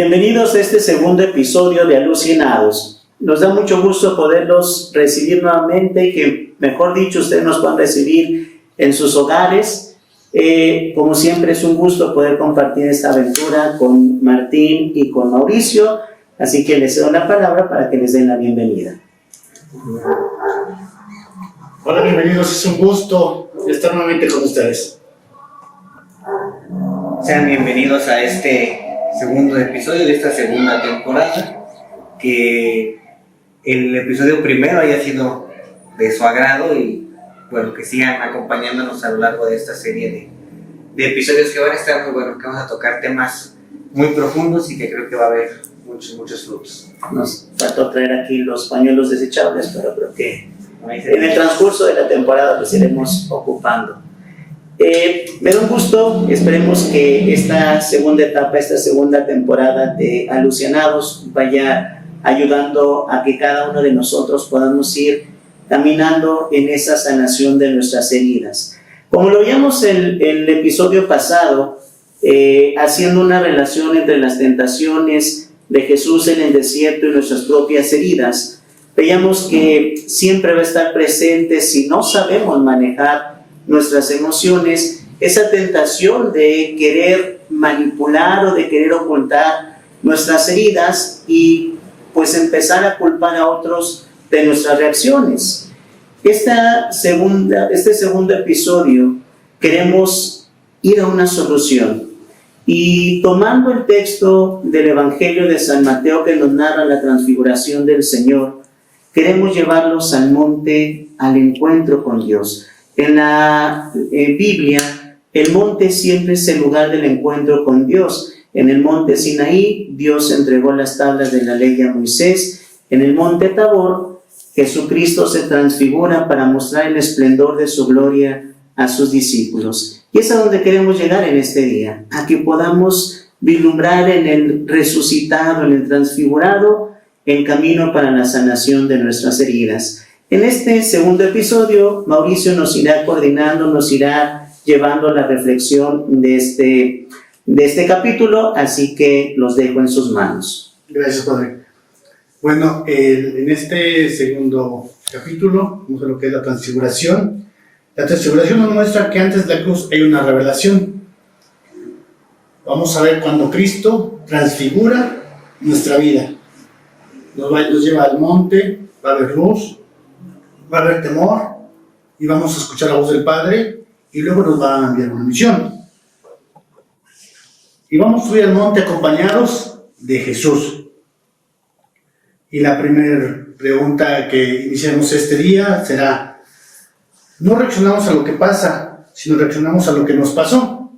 Bienvenidos a este segundo episodio de Alucinados. Nos da mucho gusto poderlos recibir nuevamente y que, mejor dicho, ustedes nos puedan recibir en sus hogares. Como siempre es un gusto poder compartir esta aventura con Martín y con Mauricio, así que les cedo la palabra para que les den la bienvenida. Hola, bienvenidos, es un gusto estar nuevamente con ustedes. Sean bienvenidos a este segundo episodio de esta segunda temporada, que el episodio primero haya sido de su agrado y bueno, que sigan acompañándonos a lo largo de esta serie de episodios que van a estar muy buenos, que vamos a tocar temas muy profundos y que creo que va a haber muchos frutos. Nos faltó traer aquí los pañuelos desechables, pero creo que en el transcurso de la temporada los iremos ocupando. Me da un gusto, esperemos que esta segunda etapa, esta segunda temporada de Alucinados vaya ayudando a que cada uno de nosotros podamos ir caminando en esa sanación de nuestras heridas. Como lo vimos el episodio pasado, haciendo una relación entre las tentaciones de Jesús en el desierto y nuestras propias heridas, veíamos que siempre va a estar presente, si no sabemos manejar nuestras emociones, esa tentación de querer manipular o de querer ocultar nuestras heridas y pues empezar a culpar a otros de nuestras reacciones. Este segundo episodio queremos ir a una solución y tomando el texto del Evangelio de San Mateo que nos narra la transfiguración del Señor, queremos llevarlos al monte, al encuentro con Dios. En la Biblia, el monte siempre es el lugar del encuentro con Dios. En el monte Sinaí, Dios entregó las tablas de la ley a Moisés. En el monte Tabor, Jesucristo se transfigura para mostrar el esplendor de su gloria a sus discípulos. Y es a donde queremos llegar en este día, a que podamos vislumbrar en el resucitado, en el transfigurado, el camino para la sanación de nuestras heridas. En este segundo episodio, Mauricio nos irá coordinando, nos irá llevando la reflexión de este capítulo, así que los dejo en sus manos. Gracias, Padre. Bueno, en este segundo capítulo, vamos a lo que es la transfiguración. La transfiguración nos muestra que antes de la cruz hay una revelación. Vamos a ver cuando Cristo transfigura nuestra vida. Nos lleva al monte, va a haber luz, va a haber temor y vamos a escuchar la voz del Padre y luego nos va a enviar una misión. Y vamos a subir al monte acompañados de Jesús. Y la primera pregunta que iniciamos este día será: no reaccionamos a lo que pasa, sino reaccionamos a lo que nos pasó.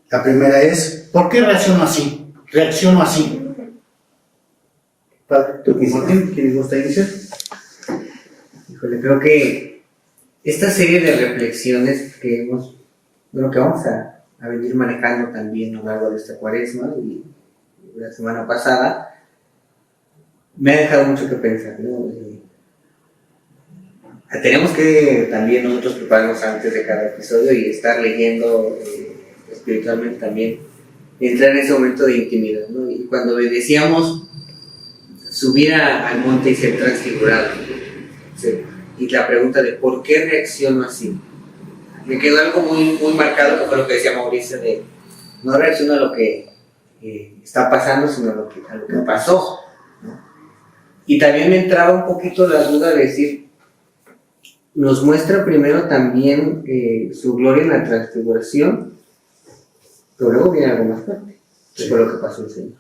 La primera es: ¿por qué reacciono así? Reacciono así. ¿Tú quién gusta iniciar? Híjole, creo que esta serie de reflexiones que vamos a venir manejando también a lo largo de esta cuaresma y la semana pasada, me ha dejado mucho que pensar, ¿no? Tenemos que también nosotros prepararnos antes de cada episodio y estar leyendo espiritualmente también, entrar en ese momento de intimidad, ¿no? Y cuando decíamos subir al monte y ser transfigurado, ¿sí? Y la pregunta de ¿por qué reacciono así? Me quedó algo muy marcado, que fue lo que decía Mauricio, de no reacciono a lo que está pasando, sino a lo que pasó, ¿no? Y también me entraba un poquito la duda de decir, nos muestra primero también su gloria en la transfiguración, pero luego viene algo más fuerte, que fue lo que pasó el Señor.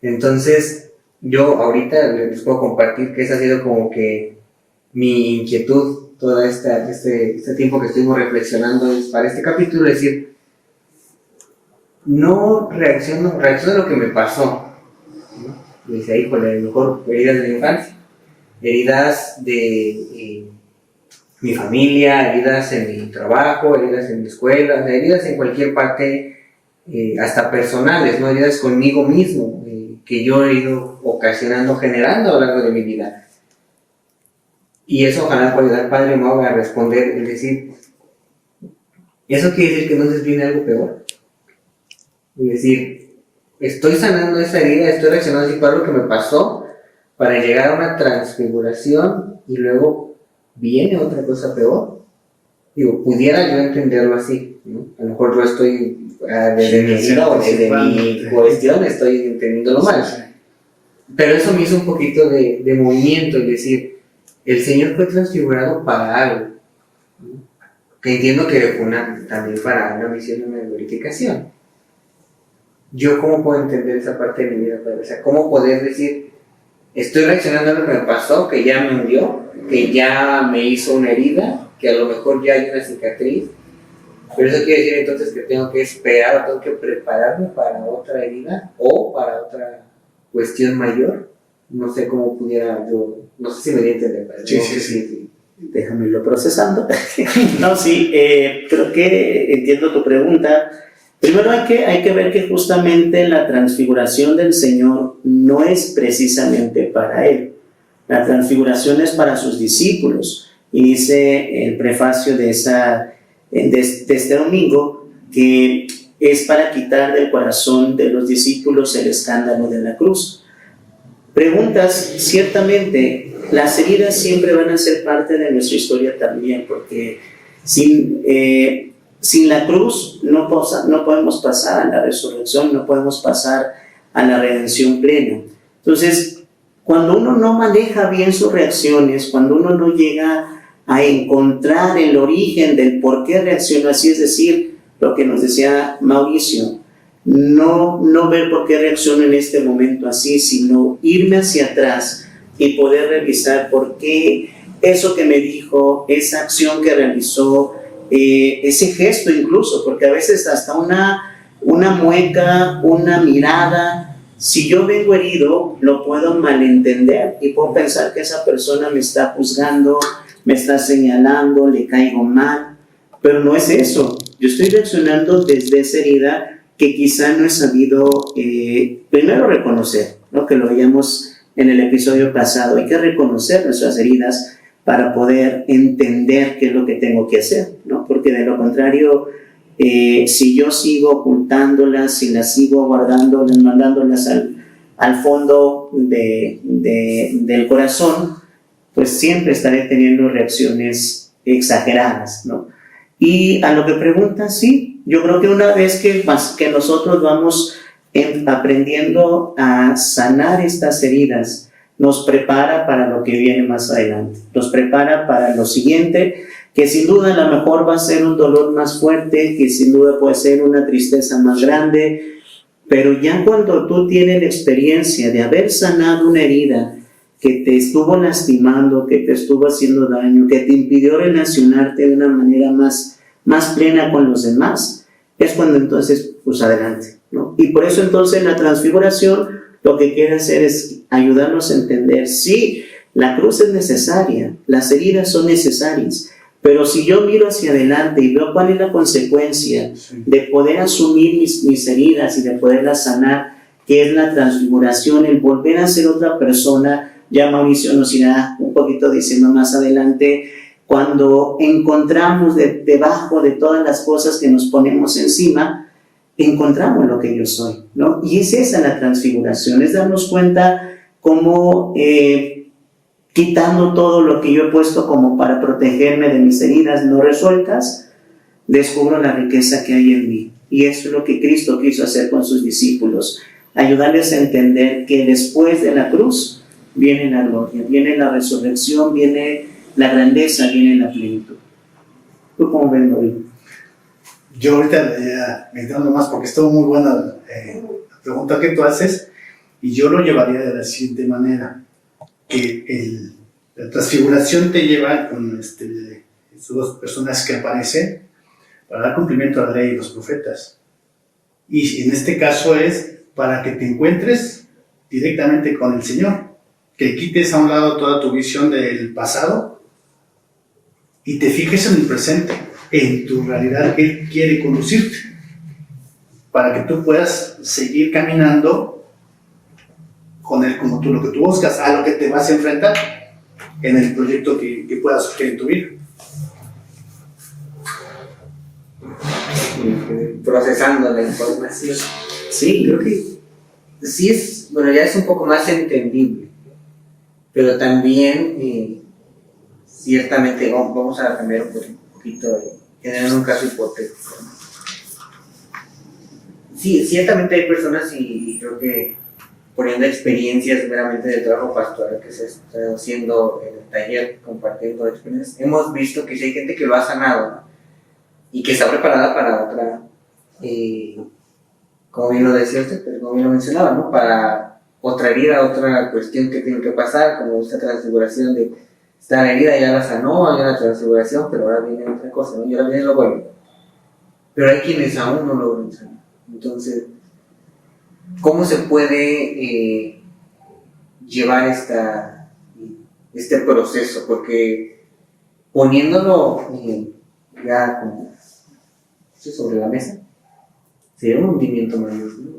Entonces, yo ahorita les puedo compartir que esa ha sido como que mi inquietud todo este tiempo que estuvimos reflexionando para este capítulo, es decir, no reacciono a lo que me pasó, ¿no? Y dice, híjole, a lo mejor heridas de la infancia, heridas de mi familia, heridas en mi trabajo, heridas en mi escuela, heridas en cualquier parte, hasta personales, ¿no? Heridas conmigo mismo, que yo he ido ocasionando, generando a lo largo de mi vida. Y eso ojalá pueda ayudar al Padre Mau a responder, es decir, ¿eso quiere decir que entonces viene algo peor? Es decir, estoy sanando esa herida, estoy reaccionando así para lo que me pasó, para llegar a una transfiguración y luego viene otra cosa peor. Digo, pudiera yo entenderlo así, ¿no? A lo mejor yo estoy, desde mi herida o desde mi cuestión, estoy entendiéndolo mal. Pero eso me hizo un poquito de movimiento, es decir, el Señor fue transfigurado para algo, ¿no? Que entiendo que fue también para una misión y una glorificación. ¿Yo cómo puedo entender esa parte de mi vida, Padre? O sea, ¿cómo poder decir, estoy reaccionando a lo que me pasó, que ya me hundió, que ya me hizo una herida, que a lo mejor ya hay una cicatriz, pero eso quiere decir entonces que tengo que esperar o tengo que prepararme para otra herida o para otra cuestión mayor? No sé cómo pudiera yo, no sé si me di a entender. Sí. Déjame irlo procesando. No, sí, creo que entiendo tu pregunta. Primero hay que ver que justamente la transfiguración del Señor no es precisamente para Él. La transfiguración es para sus discípulos. Y dice el prefacio de este domingo que es para quitar del corazón de los discípulos el escándalo de la cruz. Preguntas, ciertamente, las heridas siempre van a ser parte de nuestra historia también, porque sin la cruz no podemos pasar a la resurrección, no podemos pasar a la redención plena. Entonces, cuando uno no maneja bien sus reacciones, cuando uno no llega a encontrar el origen del por qué reacciono así, es decir, lo que nos decía Mauricio, no ver por qué reacciono en este momento así, sino irme hacia atrás y poder revisar por qué eso que me dijo, esa acción que realizó, ese gesto incluso, porque a veces hasta una mueca, una mirada, si yo vengo herido, lo puedo malentender y puedo pensar que esa persona me está juzgando, me está señalando, le caigo mal, pero no es eso. Yo estoy reaccionando desde esa herida que quizá no he sabido primero reconocer, ¿no? Que lo veíamos en el episodio pasado. Hay que reconocer nuestras heridas para poder entender qué es lo que tengo que hacer, ¿no? Porque de lo contrario, si yo sigo ocultándolas, si las sigo guardando, mandándolas al fondo del corazón, pues siempre estaré teniendo reacciones exageradas, ¿no? Y a lo que preguntas, sí, yo creo que una vez que nosotros vamos aprendiendo a sanar estas heridas, nos prepara para lo que viene más adelante, nos prepara para lo siguiente, que sin duda a lo mejor va a ser un dolor más fuerte, que sin duda puede ser una tristeza más grande, pero ya cuando tú tienes la experiencia de haber sanado una herida que te estuvo lastimando, que te estuvo haciendo daño, que te impidió relacionarte de una manera más plena con los demás, es cuando entonces, pues adelante, ¿no? Y por eso entonces la transfiguración lo que quiere hacer es ayudarnos a entender, sí, la cruz es necesaria, las heridas son necesarias, pero si yo miro hacia adelante y veo cuál es la consecuencia de poder asumir mis heridas y de poderlas sanar, que es la transfiguración, el volver a ser otra persona. Ya Mauricio nos irá un poquito diciendo más adelante, cuando encontramos debajo de todas las cosas que nos ponemos encima, encontramos lo que yo soy, ¿no? Y es esa la transfiguración, es darnos cuenta cómo quitando todo lo que yo he puesto como para protegerme de mis heridas no resueltas, descubro la riqueza que hay en mí. Y eso es lo que Cristo quiso hacer con sus discípulos, ayudarles a entender que después de la cruz viene la gloria, viene la resurrección, viene la grandeza, viene la plenitud. ¿Tú cómo ves, David? Yo ahorita meditando más, porque estuvo muy buena la pregunta que tú haces, y yo lo llevaría de la siguiente manera, que la transfiguración te lleva con esas dos personas que aparecen para dar cumplimiento a la ley y los profetas. Y en este caso es para que te encuentres directamente con el Señor, que quites a un lado toda tu visión del pasado y te fijes en el presente, en tu realidad que Él quiere conducirte, para que tú puedas seguir caminando con Él como lo que tú buscas, a lo que te vas a enfrentar en el proyecto que puedas surgir en tu vida. Procesando la información. Sí, creo que sí es, bueno, ya es un poco más entendible, pero también ciertamente vamos a cambiar un poquito, generar un caso hipotético. Sí, ciertamente hay personas y creo que poniendo experiencias meramente del trabajo pastoral que se está haciendo en el taller, compartiendo experiencias, hemos visto que sí hay gente que lo ha sanado, ¿no? Y que está preparada para otra, como bien lo decía usted, pero como bien lo mencionaba, ¿no? Para otra herida, otra cuestión que tiene que pasar, como esta transfiguración de esta herida ya la sanó, hay una transfiguración, pero ahora viene otra cosa, ¿no? Y ahora viene lo bueno. Pero hay quienes aún no logran sanar. Entonces, ¿cómo se puede llevar este proceso? Porque poniéndolo ya como sobre la mesa, sería un hundimiento mayor, ¿no?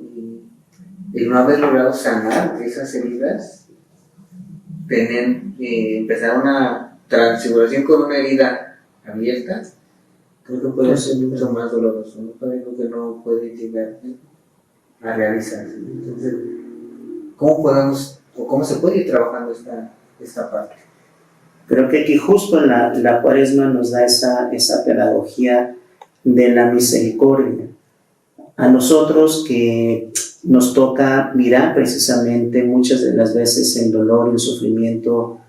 Y el no haber logrado sanar esas heridas, empezar una transfiguración con una herida abierta, creo que puede ser mucho más doloroso, ¿no? Creo que no puede llegar a realizarse. Entonces, ¿cómo se puede ir trabajando esta parte? Creo que aquí justo la Cuaresma nos da esa pedagogía de la misericordia. A nosotros que nos toca mirar precisamente muchas de las veces el dolor y el sufrimiento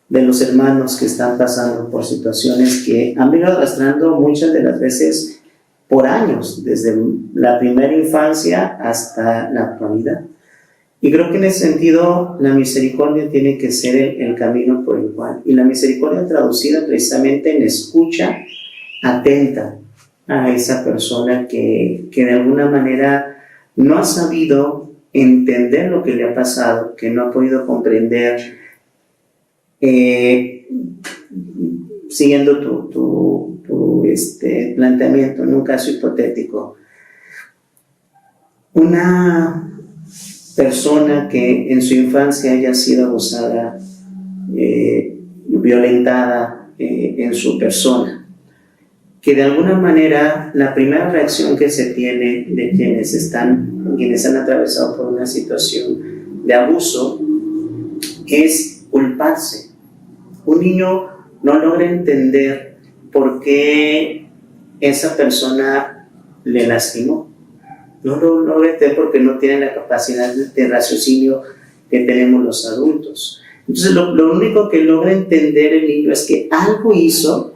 de los hermanos que están pasando por situaciones que han venido arrastrando muchas de las veces por años, desde la primera infancia hasta la actualidad. Y creo que en ese sentido la misericordia tiene que ser el camino por el cual. Y la misericordia traducida precisamente en escucha atenta a esa persona que de alguna manera no ha sabido entender lo que le ha pasado, que no ha podido comprender, siguiendo tu planteamiento en un caso hipotético. Una persona que en su infancia haya sido abusada, violentada en su persona, que de alguna manera la primera reacción que se tiene de quienes han atravesado por una situación de abuso es culparse. Un niño no logra entender por qué esa persona le lastimó. No lo logra entender porque no tiene la capacidad de raciocinio que tenemos los adultos. Entonces lo único que logra entender el niño es que algo hizo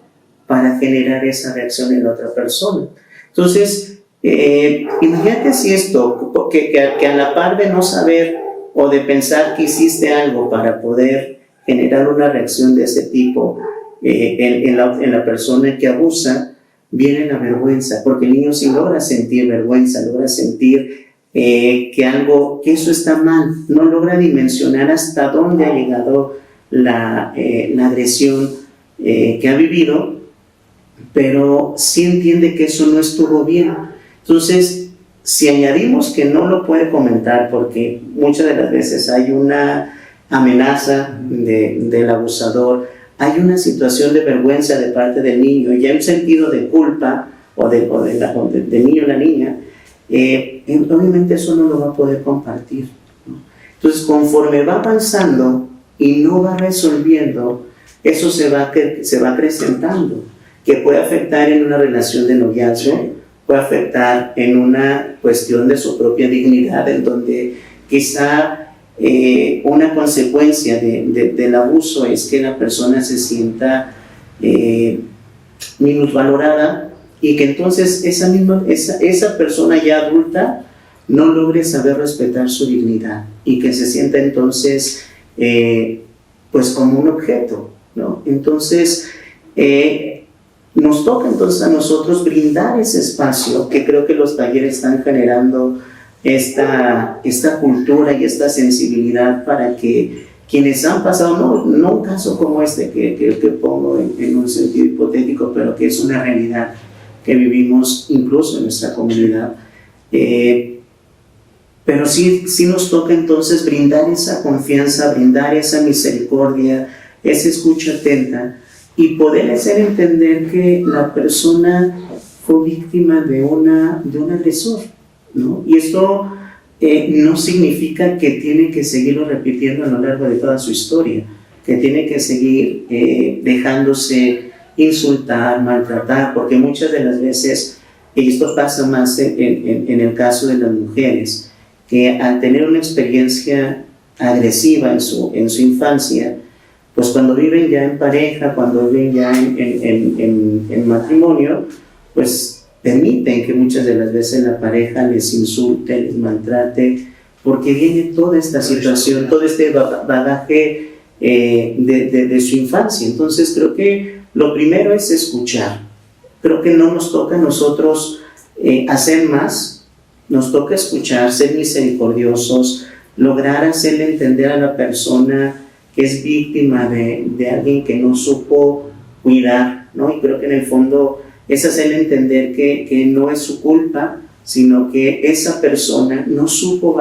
para generar esa reacción en la otra persona. Entonces, imagínate si esto, que a la par de no saber o de pensar que hiciste algo para poder generar una reacción de ese tipo en la persona que abusa, viene la vergüenza, porque el niño sí logra sentir vergüenza, logra sentir que eso está mal, no logra dimensionar hasta dónde ha llegado la agresión que ha vivido, pero sí entiende que eso no estuvo bien. Entonces, si añadimos que no lo puede comentar porque muchas de las veces hay una amenaza del abusador, hay una situación de vergüenza de parte del niño y hay un sentido de culpa del niño o la niña, obviamente eso no lo va a poder compartir, ¿no? Entonces, conforme va avanzando y no va resolviendo, eso se va acrecentando, que puede afectar en una relación de noviazgo, puede afectar en una cuestión de su propia dignidad, en donde quizá una consecuencia del abuso es que la persona se sienta minusvalorada y que entonces esa persona ya adulta no logre saber respetar su dignidad y que se sienta entonces pues como un objeto, ¿no? Entonces nos toca entonces a nosotros brindar ese espacio, que creo que los talleres están generando esta cultura y esta sensibilidad para que quienes han pasado, no un caso como este que pongo en un sentido hipotético, pero que es una realidad que vivimos incluso en nuestra comunidad, pero sí nos toca entonces brindar esa confianza, brindar esa misericordia, esa escucha atenta, y poder hacer entender que la persona fue víctima de un agresor, ¿no? Y esto no significa que tiene que seguirlo repitiendo a lo largo de toda su historia, que tiene que seguir dejándose insultar, maltratar, porque muchas de las veces, y esto pasa más en el caso de las mujeres, que al tener una experiencia agresiva en su infancia, pues cuando viven ya en pareja, cuando viven ya en matrimonio, pues permiten que muchas de las veces la pareja les insulte, les maltrate, porque viene toda esta situación, todo este bagaje de su infancia. Entonces creo que lo primero es escuchar. Creo que no nos toca a nosotros hacer más, nos toca escuchar, ser misericordiosos, lograr hacerle entender a la persona que es víctima de alguien que no supo cuidar, ¿no? Y creo que en el fondo es hacerle entender que no es su culpa, sino que esa persona no supo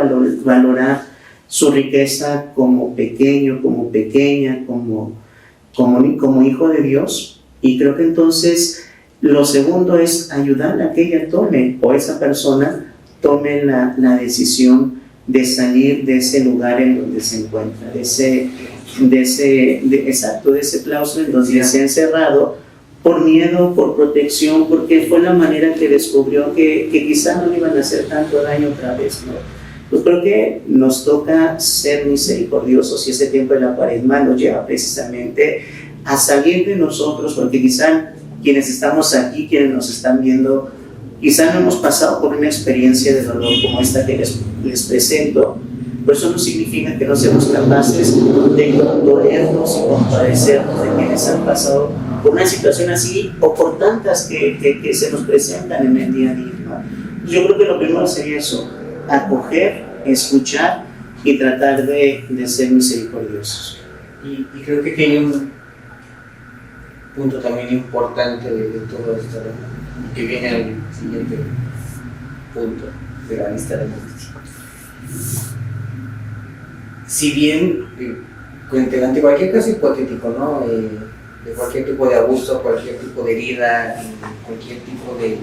valorar su riqueza como pequeño, como pequeña, como hijo de Dios. Y creo que entonces lo segundo es ayudarle a que ella tome, o esa persona tome la decisión de salir de ese lugar en donde se encuentra, de ese claustro en donde se ha encerrado por miedo, por protección, porque fue la manera que descubrió que quizá no le iban a hacer tanto daño otra vez, ¿no? Pues creo que nos toca ser misericordiosos, y ese tiempo de la Cuaresma nos lleva precisamente a salir de nosotros, porque quizá quienes estamos aquí, quienes nos están viendo, quizá no hemos pasado por una experiencia de dolor como esta que les presento, pero eso no significa que no seamos capaces de condolernos y compadecernos de quienes han pasado por una situación así o por tantas que se nos presentan en el día a día, ¿no? Yo creo que lo primero sería eso, acoger, escuchar y tratar de ser misericordiosos. Y creo que aquí hay un punto también importante de todo esto, ¿no? Que viene al siguiente punto de la lista de noticias. Si bien, ante cualquier caso hipotético, ¿no? De cualquier tipo de abuso, cualquier tipo de herida, cualquier tipo de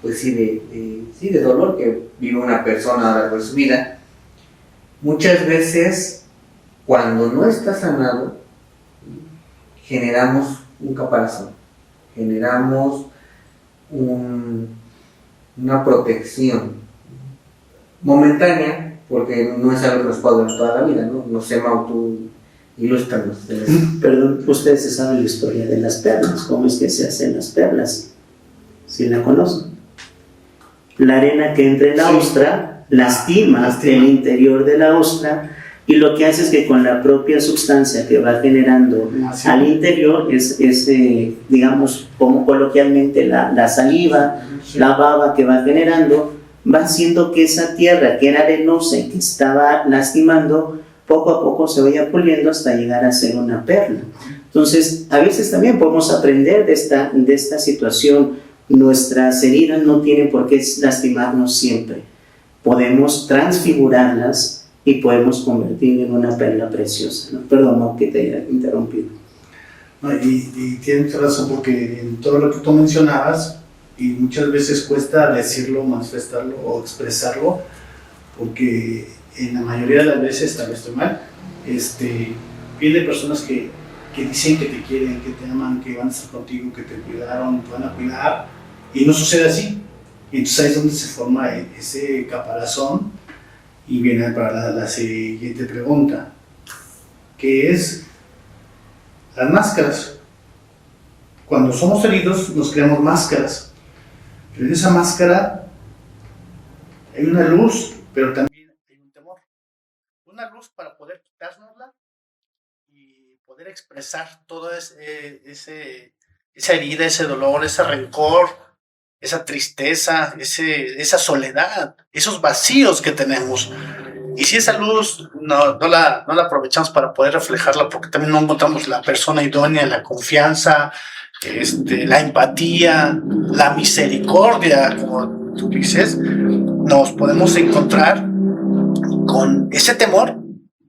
pues de dolor que vive una persona a lo largo de su vida, muchas veces cuando no está sanado generamos un caparazón, generamos una protección momentánea, porque no es algo que nos pueda durar toda la vida, ¿no? No sé, Mau, tú ilústranos. Perdón, ustedes saben la historia de las perlas, cómo es que se hacen las perlas, si la conocen. La arena que entra en la ostra lastima el interior de la ostra, y lo que hace es que con la propia sustancia que va generando al interior es digamos, como coloquialmente la saliva, la baba que va generando, va haciendo que esa tierra que era arenosa y que estaba lastimando, poco a poco se vaya puliendo hasta llegar a ser una perla. Entonces, a veces también podemos aprender de esta situación. Nuestras heridas no tienen por qué lastimarnos siempre. Podemos transfigurarlas y podemos convertir en una perla preciosa, ¿no? Perdón, no, que te haya interrumpido. No, y tienes razón, porque en todo lo que tú mencionabas, y muchas veces cuesta decirlo, manifestarlo o expresarlo, porque en la mayoría de las veces, tal vez estoy mal, viene personas que dicen que te quieren, que te aman, que van a estar contigo, que te cuidaron, te van a cuidar, y no sucede así. Y entonces ahí es donde se forma ese caparazón, y viene para la siguiente pregunta, que es las máscaras. Cuando somos heridos nos creamos máscaras, pero en esa máscara hay una luz, pero también hay un temor. Una luz para poder quitárnosla y poder expresar toda esa herida, ese dolor, ese rencor, esa tristeza, esa soledad, esos vacíos que tenemos. Y si esa luz no la aprovechamos para poder reflejarla, porque también no encontramos la persona idónea, la confianza, la empatía, la misericordia, como tú dices, nos podemos encontrar con ese temor.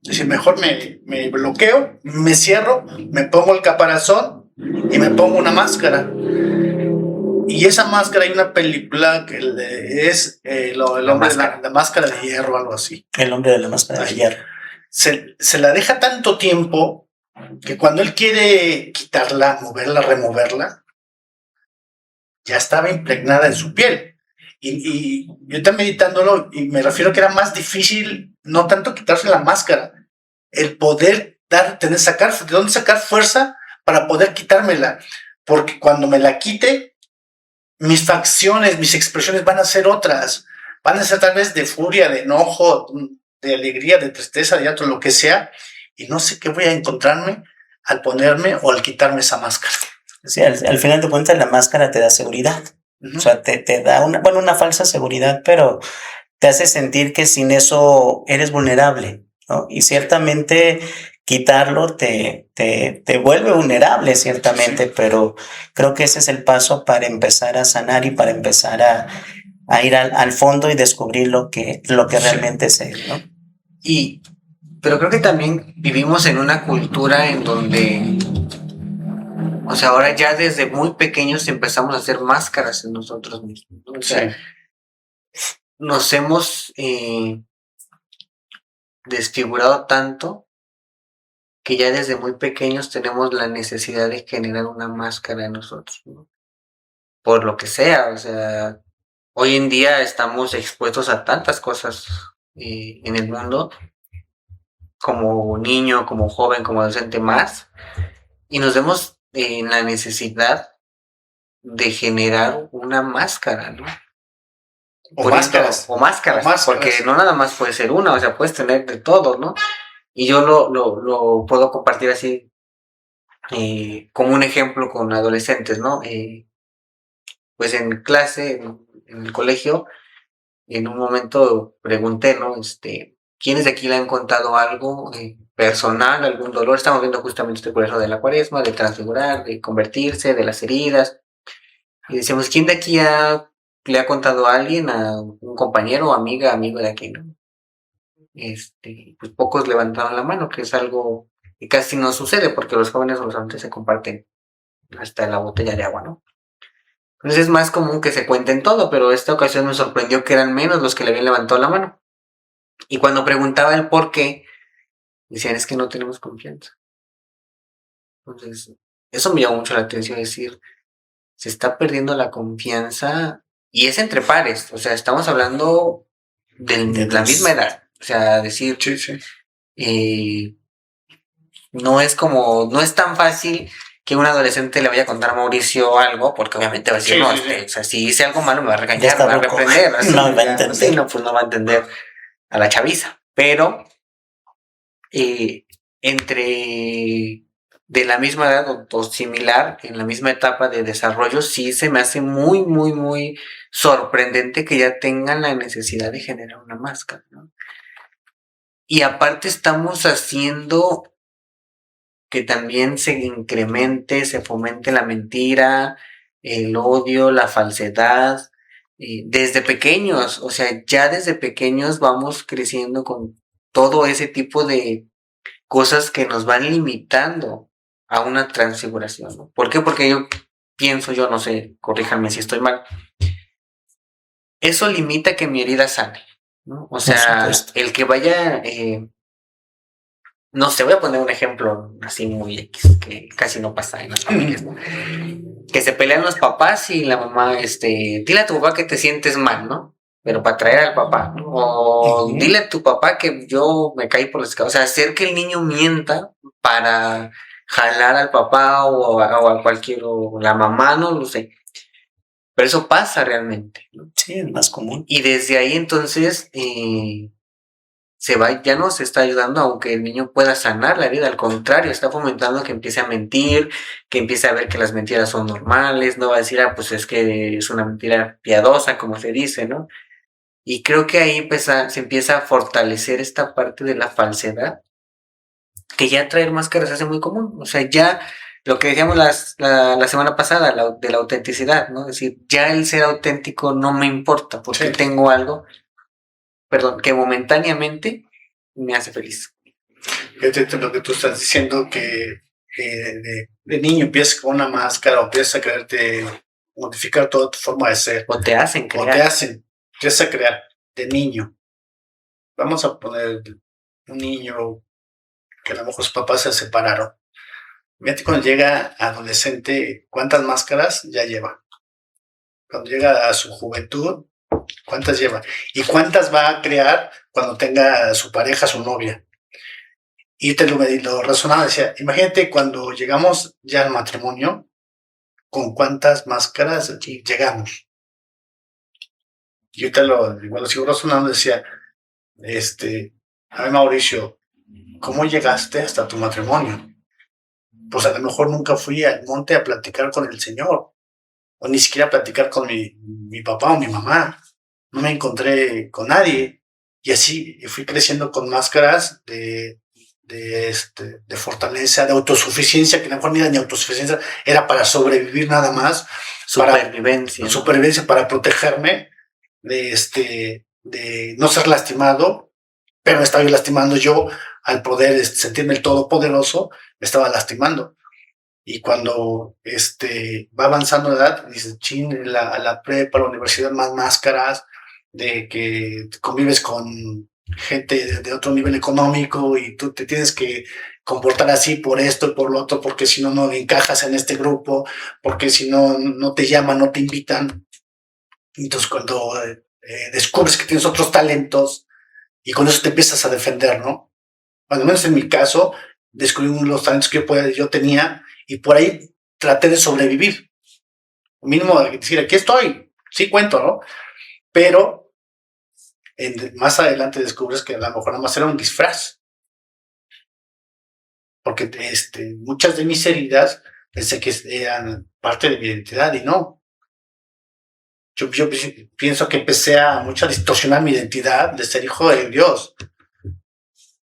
Es decir, mejor me bloqueo, me cierro, me pongo el caparazón y me pongo una máscara. Y esa máscara, hay una película que es el hombre de la máscara de hierro, algo así. El hombre de la máscara de hierro. Se la deja tanto tiempo que cuando él quiere quitarla, moverla, removerla, ya estaba impregnada en su piel. Y yo estaba meditándolo y me refiero que era más difícil, no tanto quitarse la máscara, el poder de dónde sacar fuerza para poder quitármela. Porque cuando me la quite, mis facciones, mis expresiones van a ser otras. Van a ser tal vez de furia, de enojo, de alegría, de tristeza, de llanto, lo que sea. Y no sé qué voy a encontrarme al ponerme o al quitarme esa máscara. Sí, al final de cuentas la máscara te da seguridad. O sea, te da una falsa seguridad, pero te hace sentir que sin eso eres vulnerable, ¿no? Y ciertamente quitarlo te vuelve vulnerable, ciertamente, pero creo que ese es el paso para empezar a sanar y para empezar a ir al fondo y descubrir lo que realmente es él, ¿no? Pero creo que también vivimos en una cultura en donde, o sea, ahora ya desde muy pequeños empezamos a hacer máscaras en nosotros mismos, ¿no? O sea, nos hemos desfigurado tanto que ya desde muy pequeños tenemos la necesidad de generar una máscara en nosotros, ¿no? Por lo que sea, o sea, hoy en día estamos expuestos a tantas cosas en el mundo, como niño, como joven, como adolescente más, y nos vemos en la necesidad de generar una máscara, ¿no? O máscaras, porque no nada más puede ser una, o sea, puedes tener de todo, ¿no? Y yo lo puedo compartir así, como un ejemplo con adolescentes, ¿no? Pues en clase, en el colegio, en un momento pregunté, ¿no? ¿Quiénes de aquí le han contado algo personal, algún dolor? Estamos viendo justamente este proceso de la cuaresma, de transfigurar, de convertirse, de las heridas. Y decimos, ¿quién de aquí le ha contado a alguien, a un compañero, amigo de aquí, ¿no? Pues pocos levantaron la mano, que es algo que casi no sucede, porque los jóvenes o los adultos se comparten hasta la botella de agua, ¿no? Entonces es más común que se cuenten todo, pero esta ocasión me sorprendió que eran menos los que le habían levantado la mano. Y cuando preguntaba el por qué, decían, es que no tenemos confianza. Entonces, eso me llamó mucho la atención, decir, se está perdiendo la confianza, y es entre pares, o sea, estamos hablando de la misma edad, o sea, decir, no es tan fácil que un adolescente le vaya a contar a Mauricio algo, porque obviamente va a decir, o sea, si hice algo malo me va a regañar, me va a reprender, así, no va a entender. Sí, no, pues no va a entender a la chaviza, pero entre de la misma edad o similar, en la misma etapa de desarrollo, sí se me hace muy, muy, muy sorprendente que ya tengan la necesidad de generar una máscara, ¿no? Y aparte estamos haciendo que también se incremente, se fomente la mentira, el odio, la falsedad, desde pequeños, o sea, ya desde pequeños vamos creciendo con todo ese tipo de cosas que nos van limitando a una transfiguración, ¿no? ¿Por qué? Porque yo no sé, corríjanme si estoy mal, eso limita que mi herida sane, ¿no? O sea, el que vaya, no sé, voy a poner un ejemplo así muy X, que casi no pasa en las familias, ¿no? Que se pelean los papás y la mamá, dile a tu papá que te sientes mal, ¿no? Pero para traer al papá, ¿no? O dile a tu papá que yo me caí por las escaleras. O sea, hacer que el niño mienta para jalar al papá o a cualquier, o la mamá, no lo sé. Pero eso pasa realmente, ¿no? Sí, es más común. Y desde ahí entonces ya no se está ayudando, aunque el niño pueda sanar la herida, al contrario, está fomentando que empiece a mentir, que empiece a ver que las mentiras son normales, no va a decir, pues es que es una mentira piadosa, como se dice, ¿no? Y creo que ahí se empieza a fortalecer esta parte de la falsedad, que ya traer máscaras hace muy común. O sea, ya lo que decíamos la semana pasada, de la autenticidad, ¿no? Es decir, ya el ser auténtico no me importa, porque tengo algo, que momentáneamente me hace feliz. Fíjate lo que tú estás diciendo, que de niño empiezas con una máscara o empiezas a creerte modificar toda tu forma de ser. O te hacen O crear. te hacen, empieza a crear de niño. Vamos a poner un niño que a lo mejor sus papás se separaron. Fíjate cuando llega adolescente, ¿cuántas máscaras ya lleva? Cuando llega a su juventud, ¿cuántas lleva? ¿Y cuántas va a crear cuando tenga su pareja, su novia? Y te lo razonaba, decía, imagínate cuando llegamos ya al matrimonio, ¿con cuántas máscaras llegamos? Y yo igual lo sigo razonando, decía, a ver, Mauricio, ¿cómo llegaste hasta tu matrimonio? Pues a lo mejor nunca fui al monte a platicar con el Señor, o ni siquiera a platicar con mi papá o mi mamá. No me encontré con nadie. Y así fui creciendo con máscaras de fortaleza, de autosuficiencia, que a lo mejor ni era ni autosuficiencia, era para sobrevivir nada más. Supervivencia. Supervivencia para protegerme de no ser lastimado, pero me estaba yo lastimando yo al poder sentirme el todopoderoso, me estaba lastimando. Y cuando va avanzando la edad, dices, chin, la prepa, la universidad, más máscaras, de que convives con gente de otro nivel económico y tú te tienes que comportar así por esto y por lo otro, porque si no, no encajas en este grupo, porque si no, no te llaman, no te invitan. Entonces, cuando descubres que tienes otros talentos y con eso te empiezas a defender, ¿no? Al menos en mi caso, descubrí los talentos que yo tenía y por ahí traté de sobrevivir. Mínimo decir, aquí estoy, sí cuento, ¿no? Pero más adelante descubres que a lo mejor nada más era un disfraz. Porque muchas de mis heridas pensé que eran parte de mi identidad y no. Yo pienso que empecé a mucho a distorsionar mi identidad de ser hijo de Dios.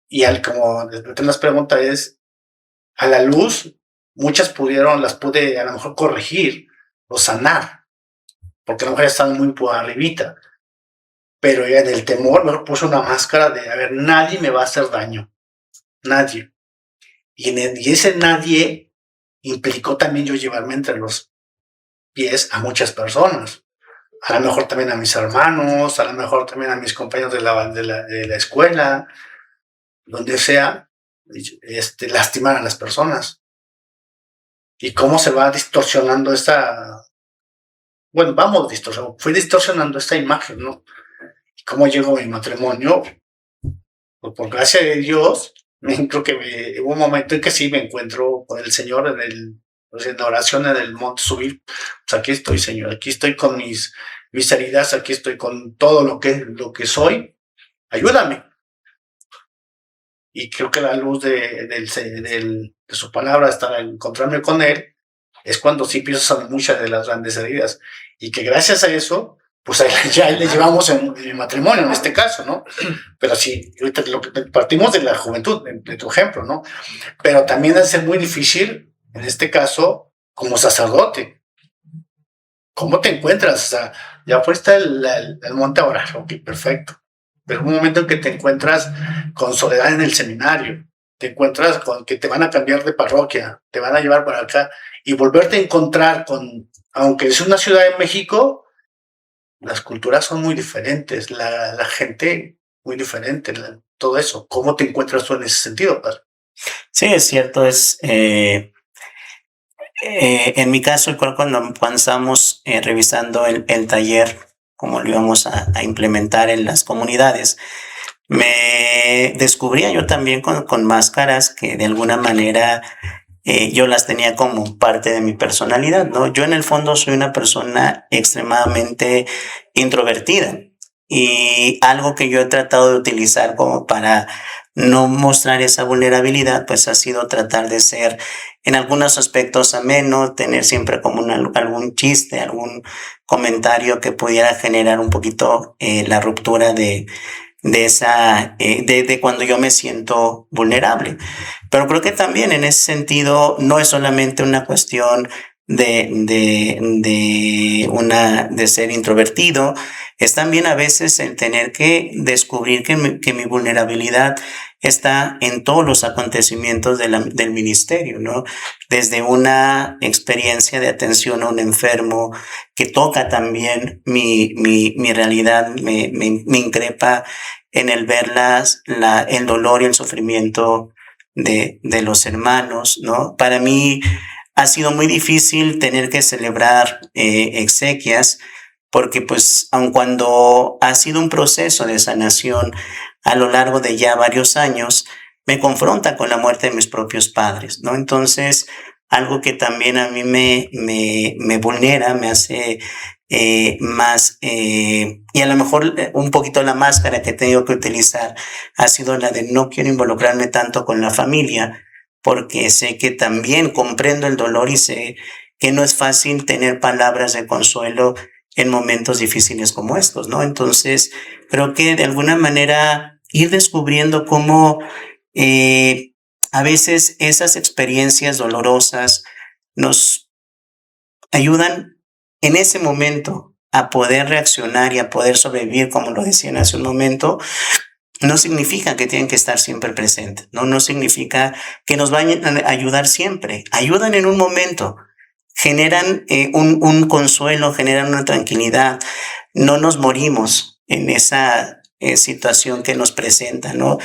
Y como las preguntas es, a la luz, muchas las pude a lo mejor corregir o sanar, porque a lo mejor están muy por arribita. Pero en el temor me puse una máscara de, a ver, nadie me va a hacer daño. Nadie. Y ese nadie implicó también yo llevarme entre los pies a muchas personas. A lo mejor también a mis hermanos, a lo mejor también a mis compañeros de la escuela, donde sea, lastimar a las personas. Y cómo se va distorsionando fui distorsionando esta imagen, ¿no? Y cómo llegó mi matrimonio, pues por gracia de Dios, creo que hubo un momento en que sí me encuentro con el Señor en la oración en el monte subir. Pues aquí estoy, Señor, aquí estoy con mis heridas, aquí estoy con todo lo que soy, ayúdame. Y creo que la luz de su palabra, estar encontrarme con él, es cuando sí empiezo a sanar muchas de las grandes heridas. Y que gracias a eso, pues ya le llevamos en mi matrimonio, en este caso, ¿no? Pero sí, ahorita partimos de la juventud, de tu ejemplo, ¿no? Pero también es muy difícil, en este caso, como sacerdote. ¿Cómo te encuentras? O sea, ya fuiste al monte a orar, ok, perfecto. Pero un momento en que te encuentras con soledad en el seminario, te encuentras con que te van a cambiar de parroquia, te van a llevar para acá y volverte a encontrar aunque es una ciudad de México, las culturas son muy diferentes, la gente muy diferente, todo eso. ¿Cómo te encuentras tú en ese sentido, padre? Sí, es cierto, en mi caso, cuando estábamos revisando el taller, como lo íbamos a implementar en las comunidades, me descubría yo también con máscaras que de alguna manera yo las tenía como parte de mi personalidad, ¿no? Yo en el fondo soy una persona extremadamente introvertida y algo que yo he tratado de utilizar como para no mostrar esa vulnerabilidad, pues ha sido tratar de ser en algunos aspectos ameno, tener siempre como algún chiste, algún comentario que pudiera generar un poquito la ruptura de cuando yo me siento vulnerable. Pero creo que también en ese sentido no es solamente una cuestión de ser introvertido, es también a veces el tener que descubrir que mi vulnerabilidad está en todos los acontecimientos del ministerio, ¿no? Desde una experiencia de atención a un enfermo que toca también mi realidad, me increpa en el ver el dolor y el sufrimiento de los hermanos, ¿no? Para mí ha sido muy difícil tener que celebrar exequias porque pues aun cuando ha sido un proceso de sanación a lo largo de ya varios años, me confronta con la muerte de mis propios padres, ¿no? Entonces, algo que también a mí me vulnera, me hace más, y a lo mejor un poquito la máscara que he tenido que utilizar ha sido la de no quiero involucrarme tanto con la familia, porque sé que también comprendo el dolor y sé que no es fácil tener palabras de consuelo en momentos difíciles como estos, ¿no? Entonces, creo que de alguna manera ir descubriendo cómo a veces esas experiencias dolorosas nos ayudan en ese momento a poder reaccionar y a poder sobrevivir, como lo decían hace un momento, no significa que tienen que estar siempre presentes, ¿no? No significa que nos vayan a ayudar siempre. Ayudan en un momento, generan un consuelo, generan una tranquilidad. No nos morimos en esa situación que nos presenta, ¿no?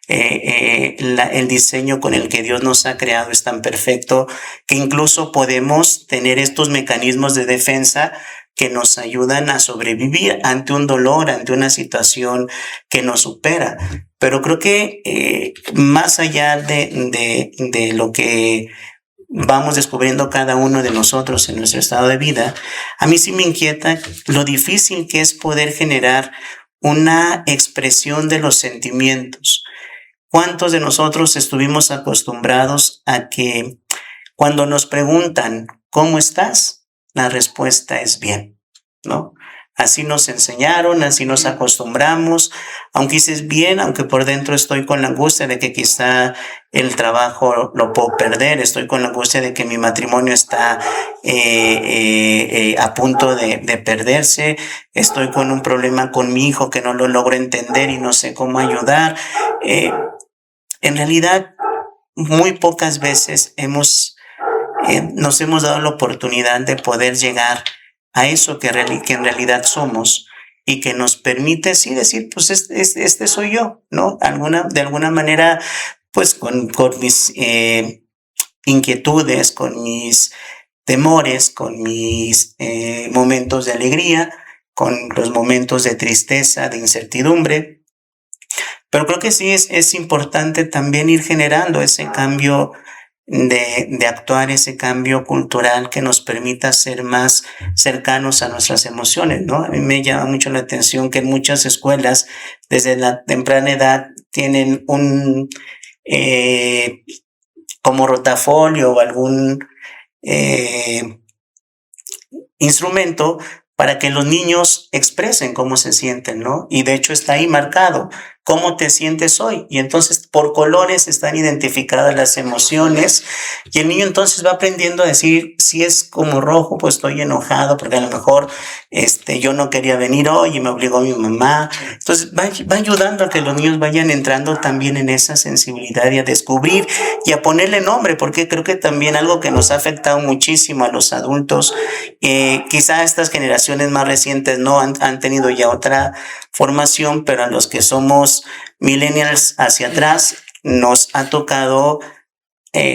El diseño con el que Dios nos ha creado es tan perfecto que incluso podemos tener estos mecanismos de defensa que nos ayudan a sobrevivir ante un dolor, ante una situación que nos supera. Pero creo que más allá de lo que vamos descubriendo cada uno de nosotros en nuestro estado de vida, a mí sí me inquieta lo difícil que es poder generar una expresión de los sentimientos. ¿Cuántos de nosotros estuvimos acostumbrados a que cuando nos preguntan ¿cómo estás? La respuesta es bien, ¿no? Así nos enseñaron, así nos acostumbramos, aunque dices bien, aunque por dentro estoy con la angustia de que quizá el trabajo lo puedo perder, estoy con la angustia de que mi matrimonio está a punto de perderse, estoy con un problema con mi hijo que no lo logro entender y no sé cómo ayudar. En realidad, muy pocas veces nos hemos dado la oportunidad de poder llegar a eso que en realidad somos y que nos permite sí decir, pues este soy yo, ¿no? De alguna manera, pues con mis inquietudes, con mis temores, con mis momentos de alegría, con los momentos de tristeza, de incertidumbre. Pero creo que sí es importante también ir generando ese cambio de actuar, ese cambio cultural que nos permita ser más cercanos a nuestras emociones, ¿no? A mí me llama mucho la atención que en muchas escuelas, desde la temprana edad, tienen como rotafolio o algún instrumento para que los niños expresen cómo se sienten, ¿no? Y de hecho está ahí marcado, ¿cómo te sientes hoy? Y entonces por colores están identificadas las emociones y el niño entonces va aprendiendo a decir, si es como rojo, pues estoy enojado porque a lo mejor yo no quería venir hoy y me obligó mi mamá. Entonces va ayudando a que los niños vayan entrando también en esa sensibilidad y a descubrir y a ponerle nombre, porque creo que también algo que nos ha afectado muchísimo a los adultos, quizá estas generaciones más recientes no han tenido ya otra formación, pero a los que somos millennials hacia atrás nos ha tocado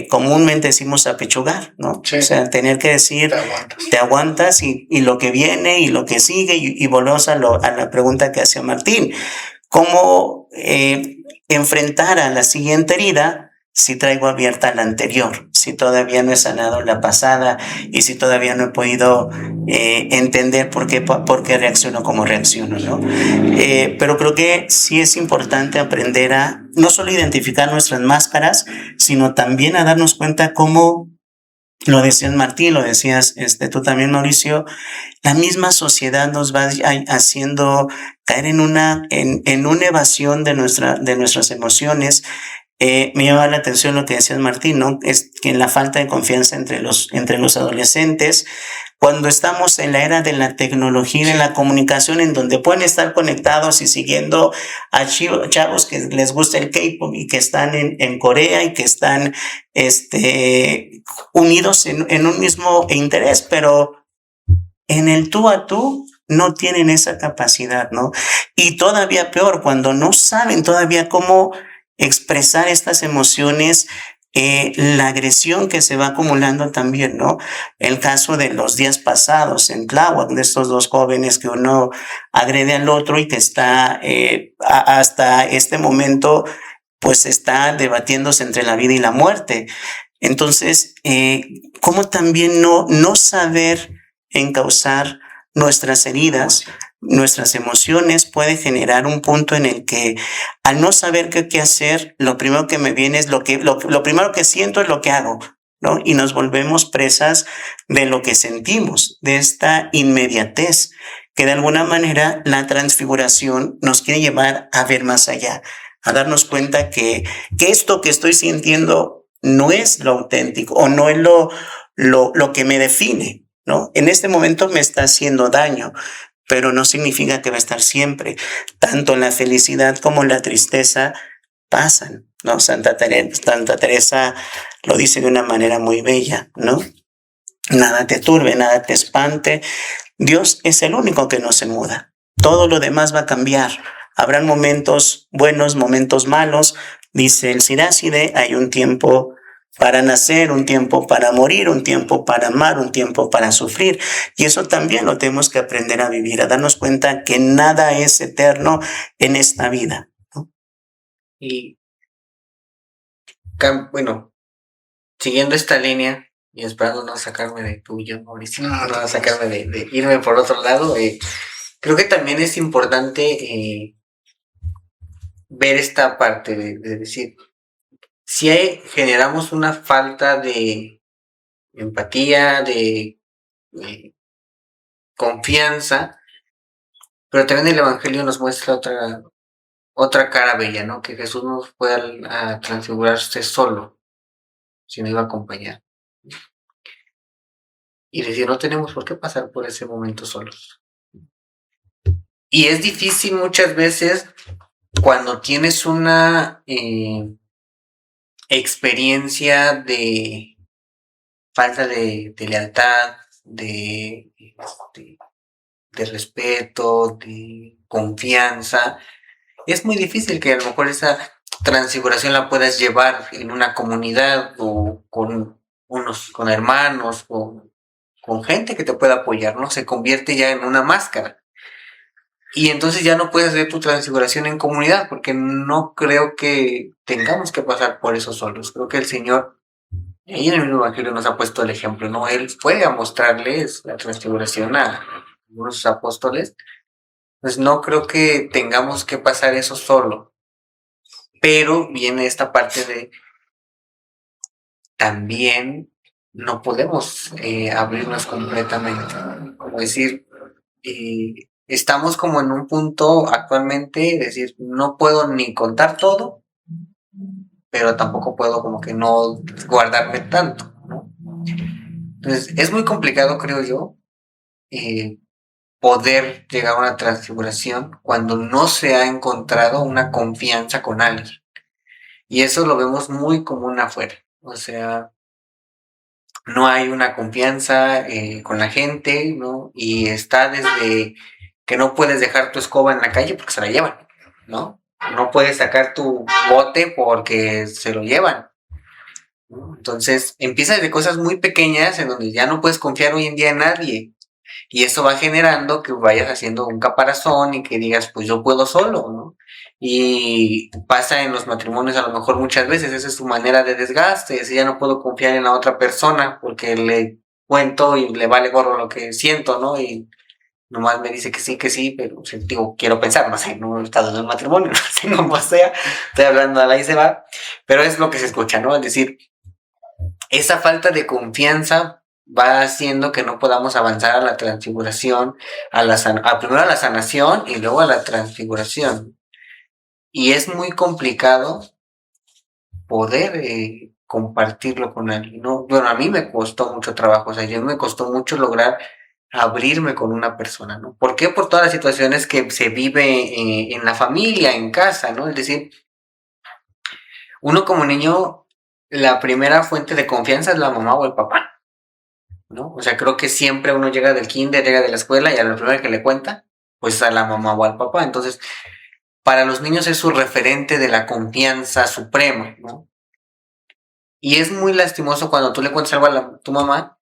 comúnmente decimos apechugar, ¿no? Sí. O sea, tener que decir te aguantas y lo que viene y lo que sigue y volvemos a la pregunta que hacía Martín, ¿cómo enfrentar a la siguiente herida si traigo abierta la anterior, si todavía no he sanado la pasada y si todavía no he podido entender por qué reacciono como reacciono, ¿no? Pero creo que sí es importante aprender a no solo identificar nuestras máscaras, sino también a darnos cuenta cómo, lo decías Martín, lo decías tú también Mauricio, la misma sociedad nos va haciendo caer en una evasión de nuestras emociones, Me llama la atención lo que decías, Martín, ¿no? Es que la falta de confianza entre los adolescentes, cuando estamos en la era de la tecnología y de la comunicación, en donde pueden estar conectados y siguiendo a chavos que les gusta el K-pop y que están en Corea y que están unidos en un mismo interés, pero en el tú a tú no tienen esa capacidad, ¿no? Y todavía peor, cuando no saben todavía cómo expresar estas emociones, la agresión que se va acumulando también, ¿no? El caso de los días pasados en Tláhuac, de estos dos jóvenes que uno agrede al otro y que está hasta este momento, pues está debatiéndose entre la vida y la muerte. Entonces, ¿cómo también no saber encauzar nuestras heridas, nuestras emociones, puede generar un punto en el que al no saber qué hacer, lo primero que me viene es lo primero que siento es lo que hago, ¿no? Y nos volvemos presas de lo que sentimos, de esta inmediatez, que de alguna manera la transfiguración nos quiere llevar a ver más allá, a darnos cuenta que esto que estoy sintiendo no es lo auténtico o no es lo que me define, ¿no? En este momento me está haciendo daño, pero no significa que va a estar siempre. Tanto la felicidad como la tristeza pasan, ¿no? Santa Teresa lo dice de una manera muy bella, ¿no? Nada te turbe, nada te espante. Dios es el único que no se muda. Todo lo demás va a cambiar. Habrán momentos buenos, momentos malos. Dice el Siráside, hay un tiempo para nacer, un tiempo para morir, un tiempo para amar, un tiempo para sufrir. Y eso también lo tenemos que aprender a vivir, a darnos cuenta que nada es eterno en esta vida, ¿no? Y bueno, siguiendo esta línea y esperando no sacarme de tuyo, Mauricio, no sacarme de irme por otro lado, creo que también es importante ver esta parte de decir, si generamos una falta de empatía, de confianza, pero también el Evangelio nos muestra otra cara bella, ¿no? Que Jesús no fue a transfigurarse solo, sino iba a acompañar. Y decir, no tenemos por qué pasar por ese momento solos. Y es difícil muchas veces cuando tienes una experiencia de falta de lealtad, de respeto, de confianza. Es muy difícil que a lo mejor esa transfiguración la puedas llevar en una comunidad o con hermanos o con gente que te pueda apoyar, ¿no? Se convierte ya en una máscara. Y entonces ya no puedes hacer tu transfiguración en comunidad, porque no creo que tengamos que pasar por eso solos. Creo que el Señor, ahí en el mismo Evangelio nos ha puesto el ejemplo, ¿no? Él fue a mostrarles la transfiguración a algunos apóstoles. Pues no creo que tengamos que pasar eso solo. Pero viene esta parte de también no podemos abrirnos completamente, ¿no? Como decir, estamos como en un punto actualmente, decir, no puedo ni contar todo, pero tampoco puedo como que no guardarme tanto, ¿no? Entonces, es muy complicado, creo yo, poder llegar a una transfiguración cuando no se ha encontrado una confianza con alguien. Y eso lo vemos muy común afuera. O sea, no hay una confianza con la gente, ¿no? Y está desde que no puedes dejar tu escoba en la calle porque se la llevan, ¿no? No puedes sacar tu bote porque se lo llevan, ¿no? Entonces, empieza desde cosas muy pequeñas en donde ya no puedes confiar hoy en día en nadie. Y eso va generando que vayas haciendo un caparazón y que digas, pues yo puedo solo, ¿no? Y pasa en los matrimonios a lo mejor muchas veces, esa es su manera de desgaste, si ya no puedo confiar en la otra persona porque le cuento y le vale gorro lo que siento, ¿no? Y nomás me dice que sí, pero digo, quiero pensar, no sé, no he estado en un matrimonio, no sé cómo sea, estoy hablando a la y se va, pero es lo que se escucha, ¿no? Es decir, esa falta de confianza va haciendo que no podamos avanzar a la transfiguración, primero a la sanación y luego a la transfiguración. Y es muy complicado poder compartirlo con alguien, ¿no? Bueno, a mí me costó mucho trabajo, o sea, yo me costó mucho lograr abrirme con una persona, ¿no? ¿Por qué? Por todas las situaciones que se vive en la familia, en casa, ¿no? Es decir, uno como niño, la primera fuente de confianza es la mamá o el papá, ¿no? O sea, creo que siempre uno llega del kinder, llega de la escuela y a lo primero que le cuenta, pues a la mamá o al papá. Entonces, para los niños es su referente de la confianza suprema, ¿no? Y es muy lastimoso cuando tú le cuentas algo a tu mamá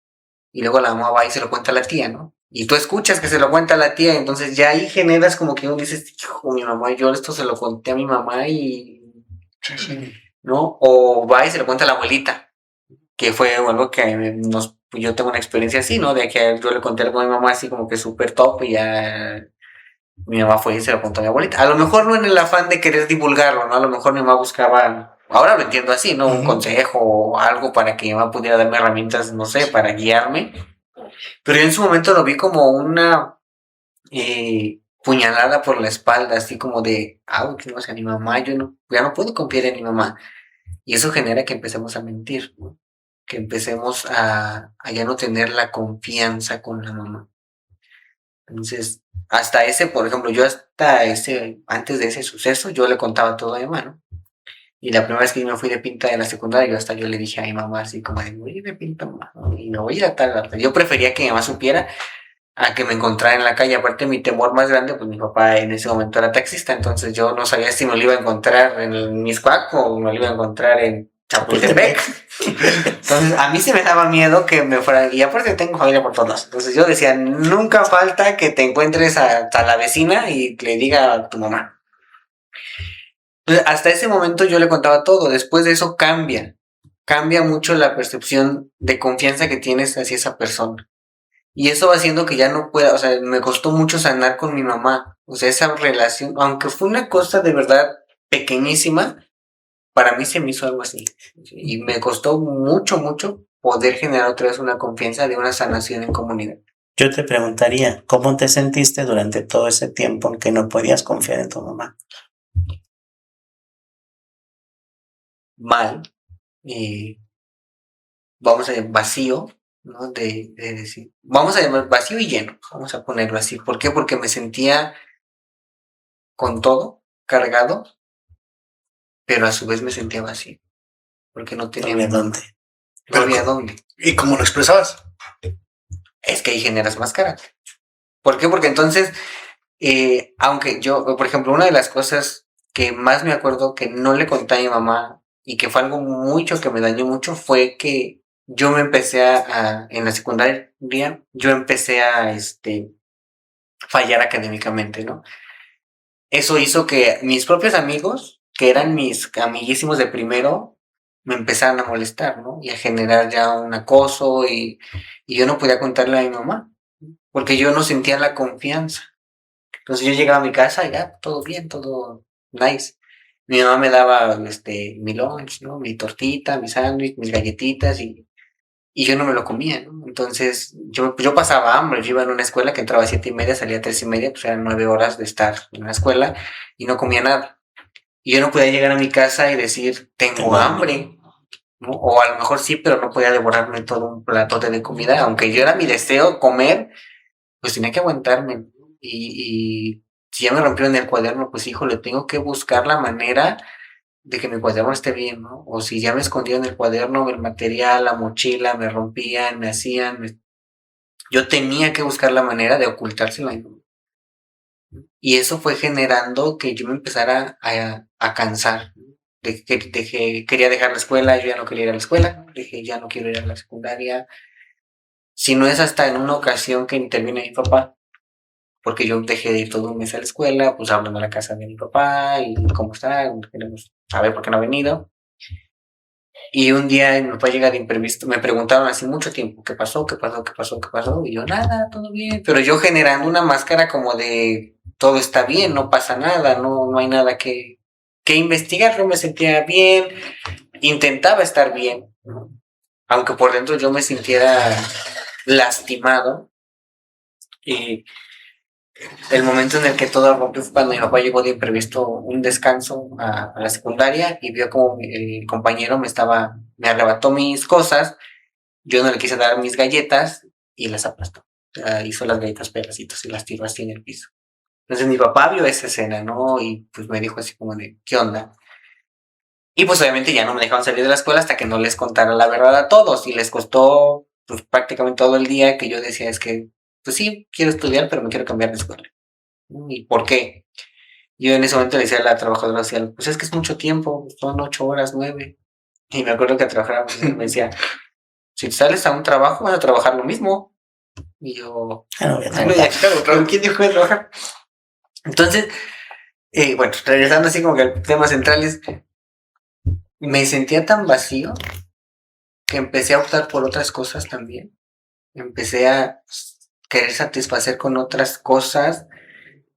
y luego la mamá va y se lo cuenta a la tía, ¿no? Y tú escuchas que se lo cuenta a la tía, entonces ya ahí generas como que uno dices, hijo, mi mamá, yo esto se lo conté a mi mamá y... ¿no? O va y se lo cuenta a la abuelita, que fue algo que yo tengo una experiencia así, ¿no? De que yo le conté algo a mi mamá así como que súper top y ya mi mamá fue y se lo contó a mi abuelita. A lo mejor no en el afán de querer divulgarlo, ¿no? A lo mejor mi mamá buscaba, ahora lo entiendo así, ¿no? Un consejo o algo para que mi mamá pudiera darme herramientas, no sé, para guiarme. Pero yo en su momento lo vi como una puñalada por la espalda, así como de, que no sé, mi mamá, ya no puedo confiar en mi mamá. Y eso genera que empecemos a mentir, ¿no? Que empecemos a ya no tener la confianza con la mamá. Entonces, hasta ese, por ejemplo, antes de ese suceso, yo le contaba todo a mi mamá, ¿no? Y la primera vez que yo me fui de pinta en la secundaria, yo le dije a mi mamá así como de, voy a ir de pinta, mamá, ¿no? Y me voy a ir a tal. Yo prefería que mi mamá supiera a que me encontrara en la calle. Aparte, mi temor más grande, pues mi papá en ese momento era taxista, entonces yo no sabía si me lo iba a encontrar en el Mixcoac o me lo iba a encontrar en Chapultepec. Entonces, a mí se me daba miedo que me fuera, y aparte tengo familia por todos lados. Entonces yo decía, nunca falta que te encuentres a la vecina y le diga a tu mamá. Entonces, hasta ese momento yo le contaba todo. Después de eso cambia mucho la percepción de confianza que tienes hacia esa persona. Y eso va haciendo que ya no pueda, o sea, me costó mucho sanar con mi mamá. O sea, esa relación, aunque fue una cosa de verdad pequeñísima, para mí se me hizo algo así. Y me costó mucho, mucho poder generar otra vez una confianza de una sanación en comunidad. Yo te preguntaría, ¿cómo te sentiste durante todo ese tiempo en que no podías confiar en tu mamá? Mal, vamos a llamar vacío, ¿no? De decir, vamos a llamar vacío y lleno, vamos a ponerlo así. ¿Por qué? Porque me sentía con todo, cargado, pero a su vez me sentía vacío, porque no tenía dónde. No había dónde. ¿Y cómo lo expresabas? Es que ahí generas más carácter. ¿Por qué? Porque entonces, aunque yo, por ejemplo, una de las cosas que más me acuerdo que no le conté a mi mamá y que fue algo mucho que me dañó mucho fue que yo me empecé en la secundaria, yo empecé a fallar académicamente, ¿no? Eso hizo que mis propios amigos, que eran mis amiguísimos de primero, me empezaran a molestar, ¿no? Y a generar ya un acoso y yo no podía contarle a mi mamá, porque yo no sentía la confianza. Entonces yo llegaba a mi casa y ya, todo bien, todo nice. Mi mamá me daba mi lunch, ¿no? Mi tortita, mi sándwich, mis galletitas y yo no me lo comía, ¿no? Entonces yo pasaba hambre. Yo iba en una escuela que entraba a 7:30, salía a 3:30, pues eran 9 horas de estar en la escuela y no comía nada. Y yo no podía llegar a mi casa y decir, tengo hambre, ¿no? O a lo mejor sí, pero no podía devorarme todo un platote de comida. Aunque yo era mi deseo comer, pues tenía que aguantarme. Y si ya me rompieron el cuaderno, pues híjole, tengo que buscar la manera de que mi cuaderno esté bien, ¿no? O si ya me escondieron el cuaderno, el material, la mochila, me rompían, me hacían. Yo tenía que buscar la manera de ocultárselo a mi mamá. Y eso fue generando que yo me empezara a cansar. De que quería dejar la escuela, yo ya no quería ir a la escuela, dije ya no quiero ir a la secundaria. Si no es hasta en una ocasión que interviene mi papá, porque yo dejé de ir todo un mes a la escuela, pues hablando a la casa de mi papá y cómo está, queremos saber por qué no ha venido. Y un día mi papá llega de imprevisto, me preguntaron así mucho tiempo, ¿qué pasó? ¿Qué pasó? ¿Qué pasó? ¿Qué pasó? Y yo, nada, todo bien. Pero yo generando una máscara como de, todo está bien, no pasa nada, no hay nada que investigar, yo me sentía bien, intentaba estar bien, ¿no? Aunque por dentro yo me sintiera lastimado. El momento en el que todo rompió fue cuando mi papá llegó de imprevisto un descanso a la secundaria y vio como el compañero me arrebató mis cosas, yo no le quise dar mis galletas y las aplastó. O sea, hizo las galletas pedacitos y las tiró así en el piso. Entonces mi papá vio esa escena, ¿no? Y pues me dijo así como de, ¿qué onda? Y pues obviamente ya no me dejaron salir de la escuela hasta que no les contara la verdad a todos. Y les costó pues prácticamente todo el día que yo decía es que, pues sí, quiero estudiar, pero me quiero cambiar de escuela. ¿Y por qué? Yo en ese momento le decía a la trabajadora social, pues es que es mucho tiempo, son 8 horas, 9. Y me acuerdo que trabajaba, me decía, si sales a un trabajo, vas a trabajar lo mismo. Y yo, Claro, claro, ya, claro, pero ¿quién dijo de trabajar? Entonces, bueno, regresando así como que al tema central es, me sentía tan vacío que empecé a optar por otras cosas también. Empecé a querer satisfacer con otras cosas.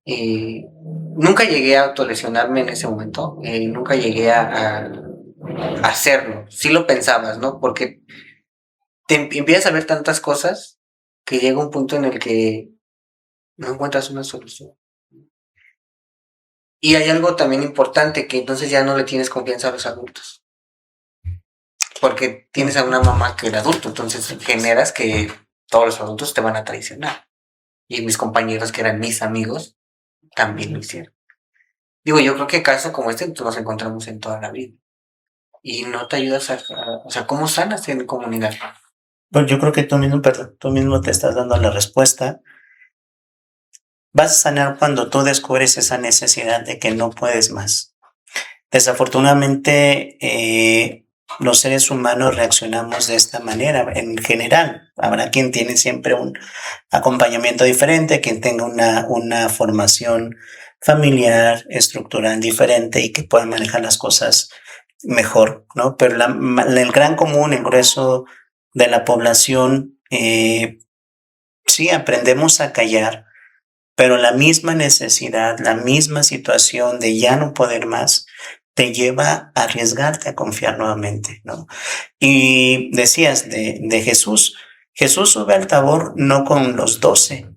Nunca llegué a autolesionarme en ese momento, nunca llegué a hacerlo. Sí lo pensabas, ¿no? Porque empiezas a ver tantas cosas que llega un punto en el que no encuentras una solución. Y hay algo también importante, que entonces ya no le tienes confianza a los adultos. Porque tienes a una mamá que era adulto, entonces generas que todos los adultos te van a traicionar. Y mis compañeros, que eran mis amigos, también lo hicieron. Digo, yo creo que casos como este nos encontramos en toda la vida. Y no te ayudas o sea, ¿cómo sanas en comunidad? Pues yo creo que tú mismo, perdón, tú mismo te estás dando la respuesta. Vas a sanar cuando tú descubres esa necesidad de que no puedes más. Desafortunadamente, los seres humanos reaccionamos de esta manera en general. Habrá quien tiene siempre un acompañamiento diferente, quien tenga una formación familiar, estructural diferente y que pueda manejar las cosas mejor, ¿no? Pero el gran común, el grueso de la población, sí aprendemos a callar, pero la misma necesidad, la misma situación de ya no poder más, te lleva a arriesgarte a confiar nuevamente, ¿no? Y decías de Jesús. Jesús sube al Tabor no con los 12,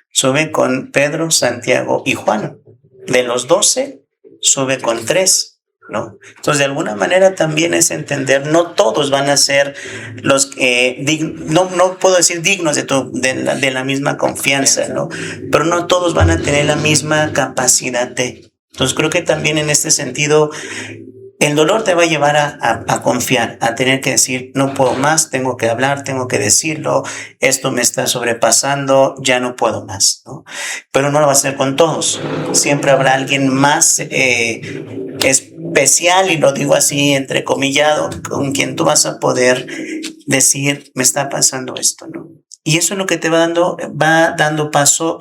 sube con Pedro, Santiago y Juan. De los 12, sube con 3, ¿no? Entonces, de alguna manera también es entender, no todos van a ser los que, no puedo decir dignos de la misma confianza, ¿no? Pero no todos van a tener la misma capacidad de. Entonces, creo que también en este sentido, el dolor te va a llevar a confiar, a tener que decir, no puedo más, tengo que hablar, tengo que decirlo, esto me está sobrepasando, ya no puedo más, ¿no? Pero no lo va a hacer con todos. Siempre habrá alguien más especial, y lo digo así entrecomillado, con quien tú vas a poder decir, me está pasando esto, ¿no? Y eso es lo que te va dando paso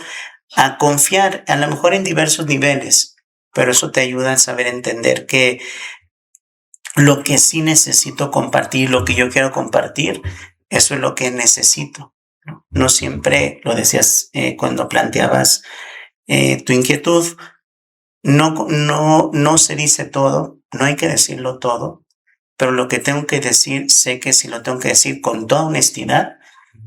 a confiar, a lo mejor en diversos niveles, pero eso te ayuda a saber entender que lo que sí necesito compartir, lo que yo quiero compartir, eso es lo que necesito. No siempre, lo decías cuando planteabas tu inquietud, no se dice todo, no hay que decirlo todo, pero lo que tengo que decir, sé que si lo tengo que decir con toda honestidad,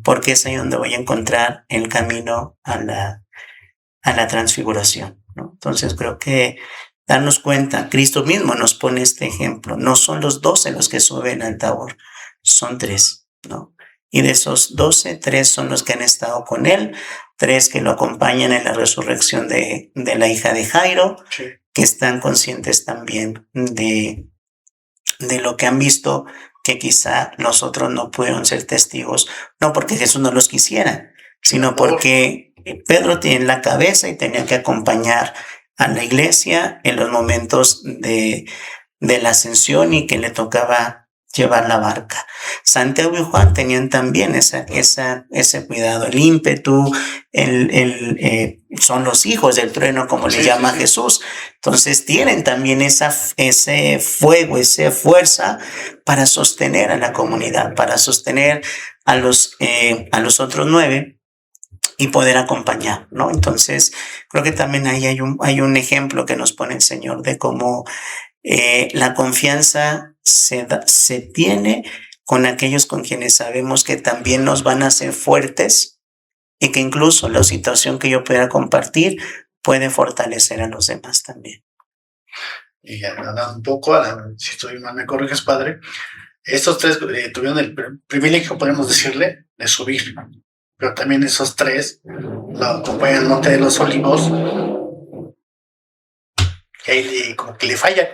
porque es ahí donde voy a encontrar el camino a la transfiguración, ¿no? Entonces creo que darnos cuenta, Cristo mismo nos pone este ejemplo, no son los 12 los que suben al Tabor, son 3, ¿no? Y de esos 12, 3 son los que han estado con él, 3 que lo acompañan en la resurrección de la hija de Jairo, sí, que están conscientes también de lo que han visto, que quizá los otros no pudieron ser testigos, no porque Jesús no los quisiera, sino porque Pedro tiene la cabeza y tenía que acompañar a la iglesia en los momentos de la ascensión y que le tocaba llevar la barca. Santiago y Juan tenían también ese cuidado, el ímpetu, son los hijos del trueno, como le llama Jesús. Entonces tienen también ese fuego, esa fuerza para sostener a la comunidad, para sostener a los otros 9 y poder acompañar, ¿no? Entonces, creo que también ahí hay un ejemplo que nos pone el Señor de cómo la confianza se tiene con aquellos con quienes sabemos que también nos van a hacer fuertes y que incluso la situación que yo pueda compartir puede fortalecer a los demás también. Y andando un poco, si estoy mal me corriges, padre, estos tres tuvieron el privilegio, podemos decirle, de subir, pero también esos tres lo acompañan al Monte de los Olivos, y ahí como que le fallan.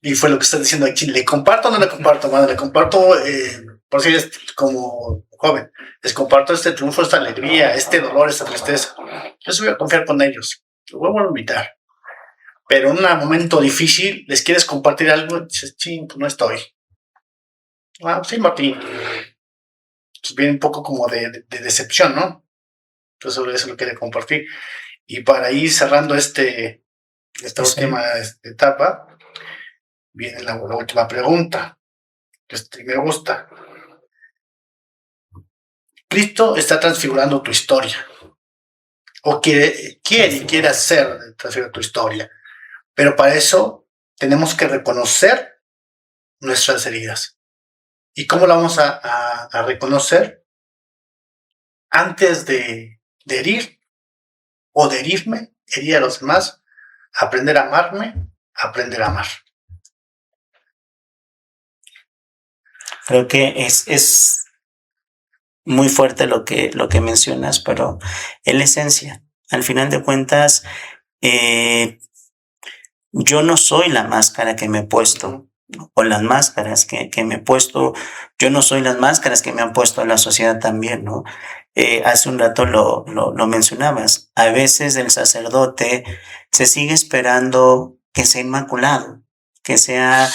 Y fue lo que estás diciendo aquí, ¿le comparto o no le comparto, madre? Le comparto, por si eres como joven, les comparto este triunfo, esta alegría, este dolor, esta tristeza. Yo sí voy a confiar con ellos, los voy a invitar. Pero en un momento difícil, les quieres compartir algo, dices, ching, pues no estoy. Ah, sí, Martín. Pues viene un poco como de decepción, ¿no? Entonces eso lo quiere compartir. Y para ir cerrando esta última etapa, viene la última pregunta, que me gusta. Cristo está transfigurando tu historia, o quiere hacer transfigurar tu historia, pero para eso tenemos que reconocer nuestras heridas. ¿Y cómo la vamos a reconocer? Antes de herir o de herirme, herir a los demás, aprender a amarme, aprender a amar. Creo que es muy fuerte lo que mencionas, pero es la esencia. Al final de cuentas, yo no soy la máscara que me he puesto, o las máscaras que me he puesto. Yo no soy las máscaras que me han puesto a la sociedad también, ¿no? Hace un rato lo mencionabas. A veces el sacerdote se sigue esperando que sea inmaculado, que sea...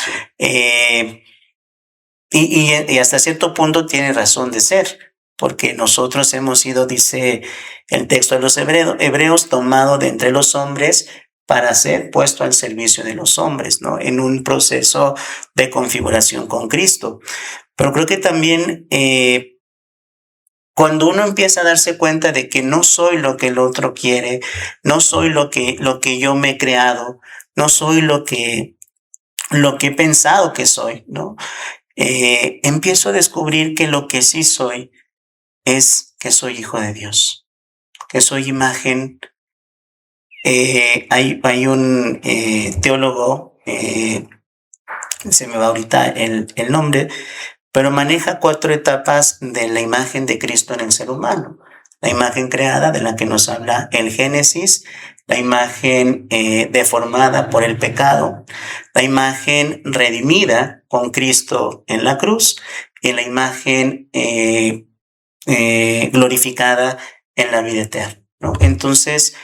Y hasta cierto punto tiene razón de ser, porque nosotros hemos sido, dice el texto de los hebreos, tomado de entre los hombres para ser puesto al servicio de los hombres, ¿no? En un proceso de configuración con Cristo. Pero creo que también cuando uno empieza a darse cuenta de que no soy lo que el otro quiere, no soy lo que yo me he creado, no soy lo que he pensado que soy, ¿no? Empiezo a descubrir que lo que sí soy es que soy hijo de Dios, que soy imagen. Hay un teólogo, se me va ahorita el nombre, pero maneja 4 etapas de la imagen de Cristo en el ser humano. La imagen creada, de la que nos habla el Génesis, la imagen deformada por el pecado, la imagen redimida con Cristo en la cruz y la imagen glorificada en la vida eterna, ¿no? Entonces,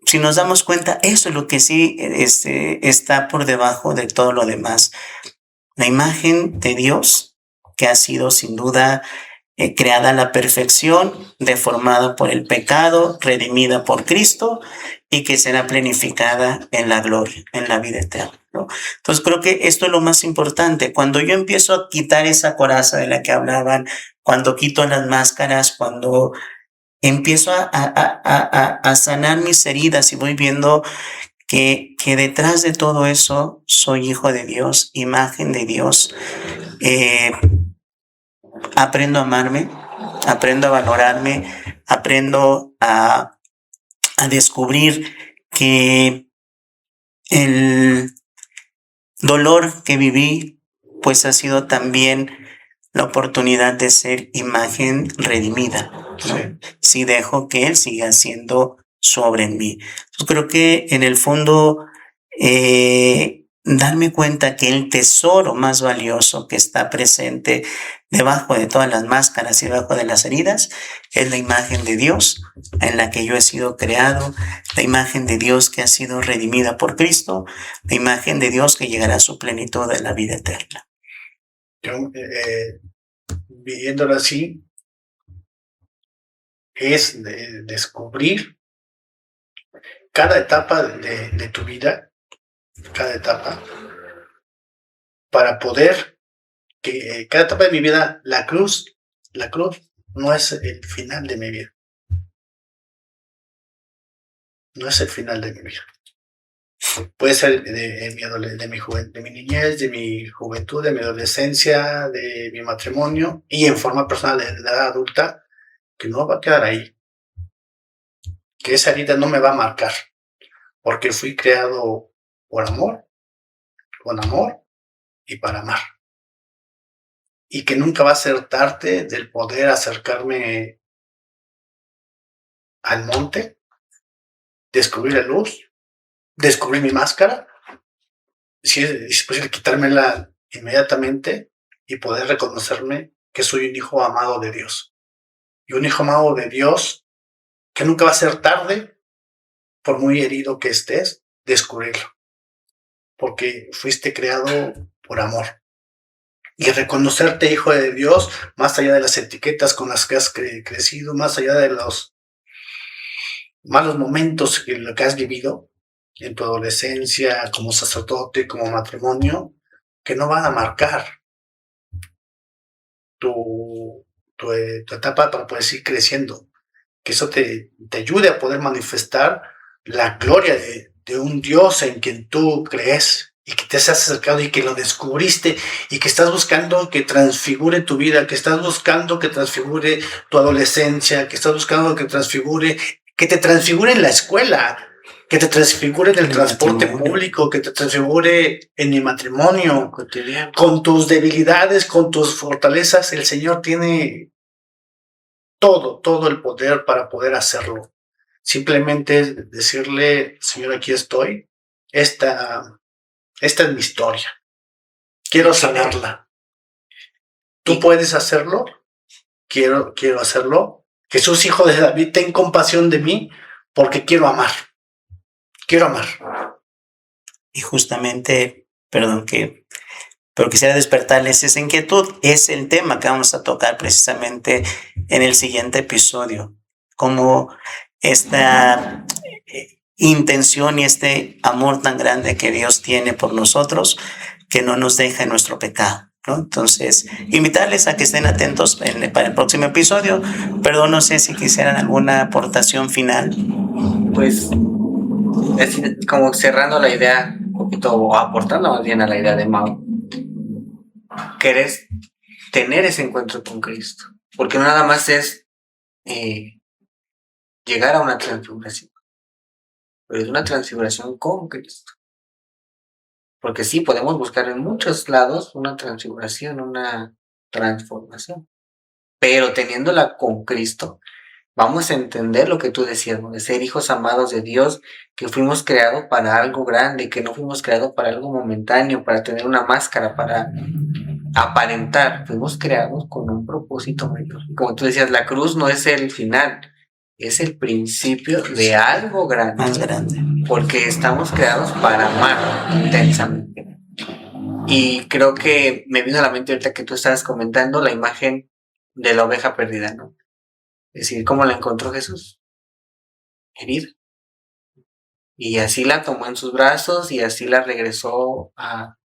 si nos damos cuenta, eso es lo que sí está por debajo de todo lo demás. La imagen de Dios, que ha sido sin duda creada a la perfección, deformada por el pecado, redimida por Cristo y que será planificada en la gloria, en la vida eterna, ¿no? Entonces creo que esto es lo más importante. Cuando yo empiezo a quitar esa coraza de la que hablaban, cuando quito las máscaras, cuando empiezo a sanar mis heridas y voy viendo que detrás de todo eso soy hijo de Dios, imagen de Dios, aprendo a amarme, aprendo a valorarme, aprendo a descubrir que el dolor que viví pues ha sido también la oportunidad de ser imagen redimida, ¿no? Sí. Si dejo que Él siga siendo sobre en mí. Yo creo que en el fondo darme cuenta que el tesoro más valioso que está presente debajo de todas las máscaras y debajo de las heridas es la imagen de Dios en la que yo he sido creado, la imagen de Dios que ha sido redimida por Cristo, la imagen de Dios que llegará a su plenitud en la vida eterna. Yo, viéndolo así, es de descubrir cada etapa de tu vida, cada etapa, para poder que cada etapa de mi vida, la cruz no es el final de mi vida. No es el final de mi vida. Puede ser de mi niñez, de mi juventud, de mi adolescencia, de mi matrimonio y en forma personal de la edad adulta, que no va a quedar ahí, que esa herida no me va a marcar, porque fui creado por amor, con amor y para amar. Y que nunca va a ser tarde del poder acercarme al monte, descubrir la luz, descubrir mi máscara, si es posible quitármela inmediatamente y poder reconocerme que soy un hijo amado de Dios. Y un hijo amado de Dios que nunca va a ser tarde, por muy herido que estés, descubrirlo. Porque fuiste creado por amor. Y reconocerte hijo de Dios, más allá de las etiquetas con las que has crecido, más allá de los malos momentos que lo que has vivido en tu adolescencia, como sacerdote, como matrimonio, que no van a marcar tu etapa para poder seguir creciendo. Que eso te ayude a poder manifestar la gloria de un Dios en quien tú crees y que te has acercado y que lo descubriste y que estás buscando que transfigure tu vida, que estás buscando que transfigure tu adolescencia, que estás buscando que te transfigure en la escuela, que te transfigure en el transporte público, que te transfigure en mi matrimonio, cotidiano. Con tus debilidades, con tus fortalezas. El Señor tiene todo el poder para poder hacerlo. Simplemente decirle, Señor, aquí estoy, esta es mi historia, quiero sanarla. ¿Tú puedes hacerlo? Quiero hacerlo. Jesús, hijo de David, ten compasión de mí, porque quiero amar. Y justamente, pero quisiera despertarles esa inquietud. Es el tema que vamos a tocar precisamente en el siguiente episodio. Cómo esta intención y este amor tan grande que Dios tiene por nosotros, que no nos deja en nuestro pecado, ¿no? Entonces, invitarles a que estén atentos para el próximo episodio. Pero no sé si quisieran alguna aportación final. Pues, es como cerrando la idea un poquito, o aportando más bien a la idea de Mau, querer tener ese encuentro con Cristo, porque no nada más es llegar a una transfiguración, pero es una transfiguración con Cristo. Porque sí, podemos buscar en muchos lados una transfiguración, una transformación, pero teniéndola con Cristo, vamos a entender lo que tú decías, ¿no? De ser hijos amados de Dios, que fuimos creados para algo grande, que no fuimos creados para algo momentáneo, para tener una máscara, para aparentar. Fuimos creados con un propósito mayor. Como tú decías, la cruz no es el final, es el principio de algo grande. Más grande. Porque estamos creados para amar intensamente. Y creo que me vino a la mente ahorita que tú estabas comentando la imagen de la oveja perdida, ¿no? Es decir, ¿cómo la encontró Jesús? Herida. Y así la tomó en sus brazos y así la regresó a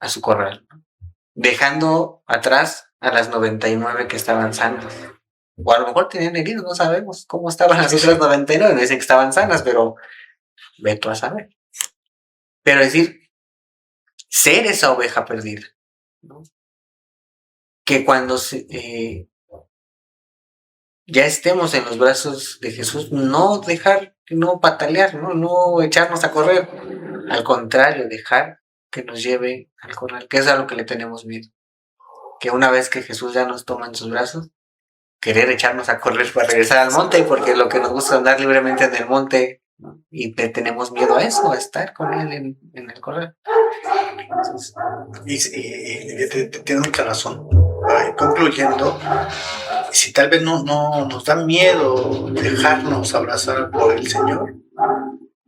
su corral, ¿no? Dejando atrás a las 99 que estaban sanas. O a lo mejor tenían heridas, no sabemos cómo estaban las otras 99, no dicen que estaban sanas, pero ve tú a saber. Pero decir, ser esa oveja perdida, ¿no? Que cuando ya estemos en los brazos de Jesús, no patalear, no echarnos a correr. Al contrario, dejar que nos lleve al corral, que es a lo que le tenemos miedo. Que una vez que Jesús ya nos toma en sus brazos, querer echarnos a correr para regresar al monte, porque lo que nos gusta es andar libremente en el monte, ¿no? Y tenemos miedo a eso, a estar con él en el corral. Entonces, y tiene mucha razón. Concluyendo, si tal vez no nos da miedo dejarnos abrazar por el Señor,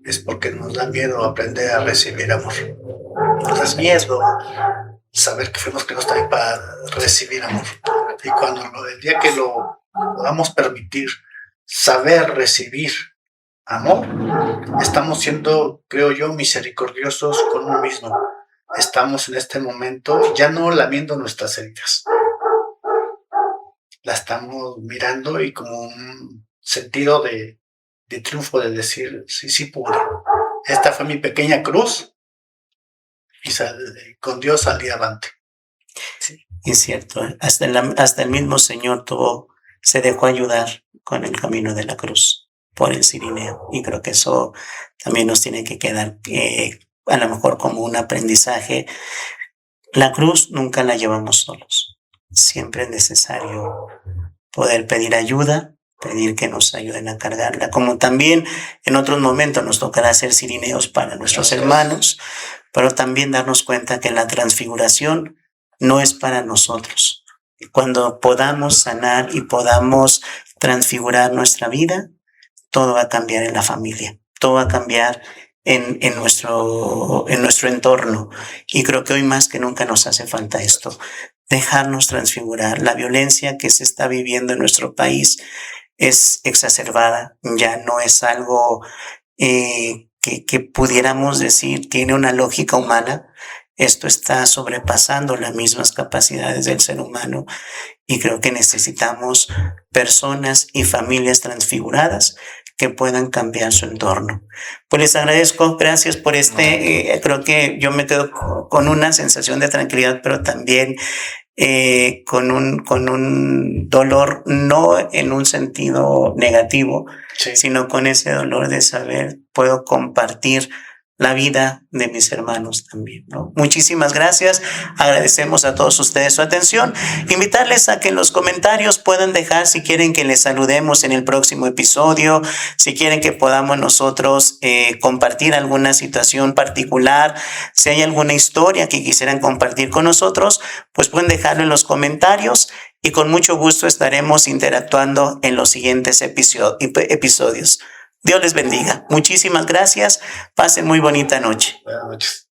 es porque nos da miedo aprender a recibir amor. Nos da miedo saber que fuimos creados también para recibir amor. Y cuando el día que lo podamos permitir, saber recibir amor, estamos siendo, creo yo, misericordiosos con uno mismo. Estamos en este momento ya no lamiendo nuestras heridas. La estamos mirando y como un sentido de triunfo, de decir, sí pude. Esta fue mi pequeña cruz y con Dios salí adelante. Sí, es cierto. Hasta el mismo Señor tuvo se dejó ayudar con el camino de la cruz por el cirineo. Y creo que eso también nos tiene que quedar a lo mejor como un aprendizaje. La cruz nunca la llevamos solos. Siempre es necesario poder pedir ayuda, pedir que nos ayuden a cargarla, como también en otros momentos nos tocará hacer cirineos para nuestros hermanos, pero también darnos cuenta que la transfiguración no es para nosotros. Cuando podamos sanar y podamos transfigurar nuestra vida, todo va a cambiar en la familia, todo va a cambiar en nuestro entorno. Y creo que hoy más que nunca nos hace falta esto, dejarnos transfigurar. La violencia que se está viviendo en nuestro país es exacerbada, ya no es algo que pudiéramos decir tiene una lógica humana. Esto está sobrepasando las mismas capacidades del ser humano y creo que necesitamos personas y familias transfiguradas que puedan cambiar su entorno. Pues les agradezco, gracias por creo que yo me quedo con una sensación de tranquilidad, pero también con un dolor, no en un sentido negativo, sino con ese dolor de saber, puedo compartir la vida de mis hermanos también, ¿no? Muchísimas gracias. Agradecemos a todos ustedes su atención. Invitarles a que en los comentarios puedan dejar si quieren que les saludemos en el próximo episodio, si quieren que podamos nosotros compartir alguna situación particular, si hay alguna historia que quisieran compartir con nosotros, pues pueden dejarlo en los comentarios y con mucho gusto estaremos interactuando en los siguientes episodios. Dios les bendiga. Muchísimas gracias. Pasen muy bonita noche. Buenas noches.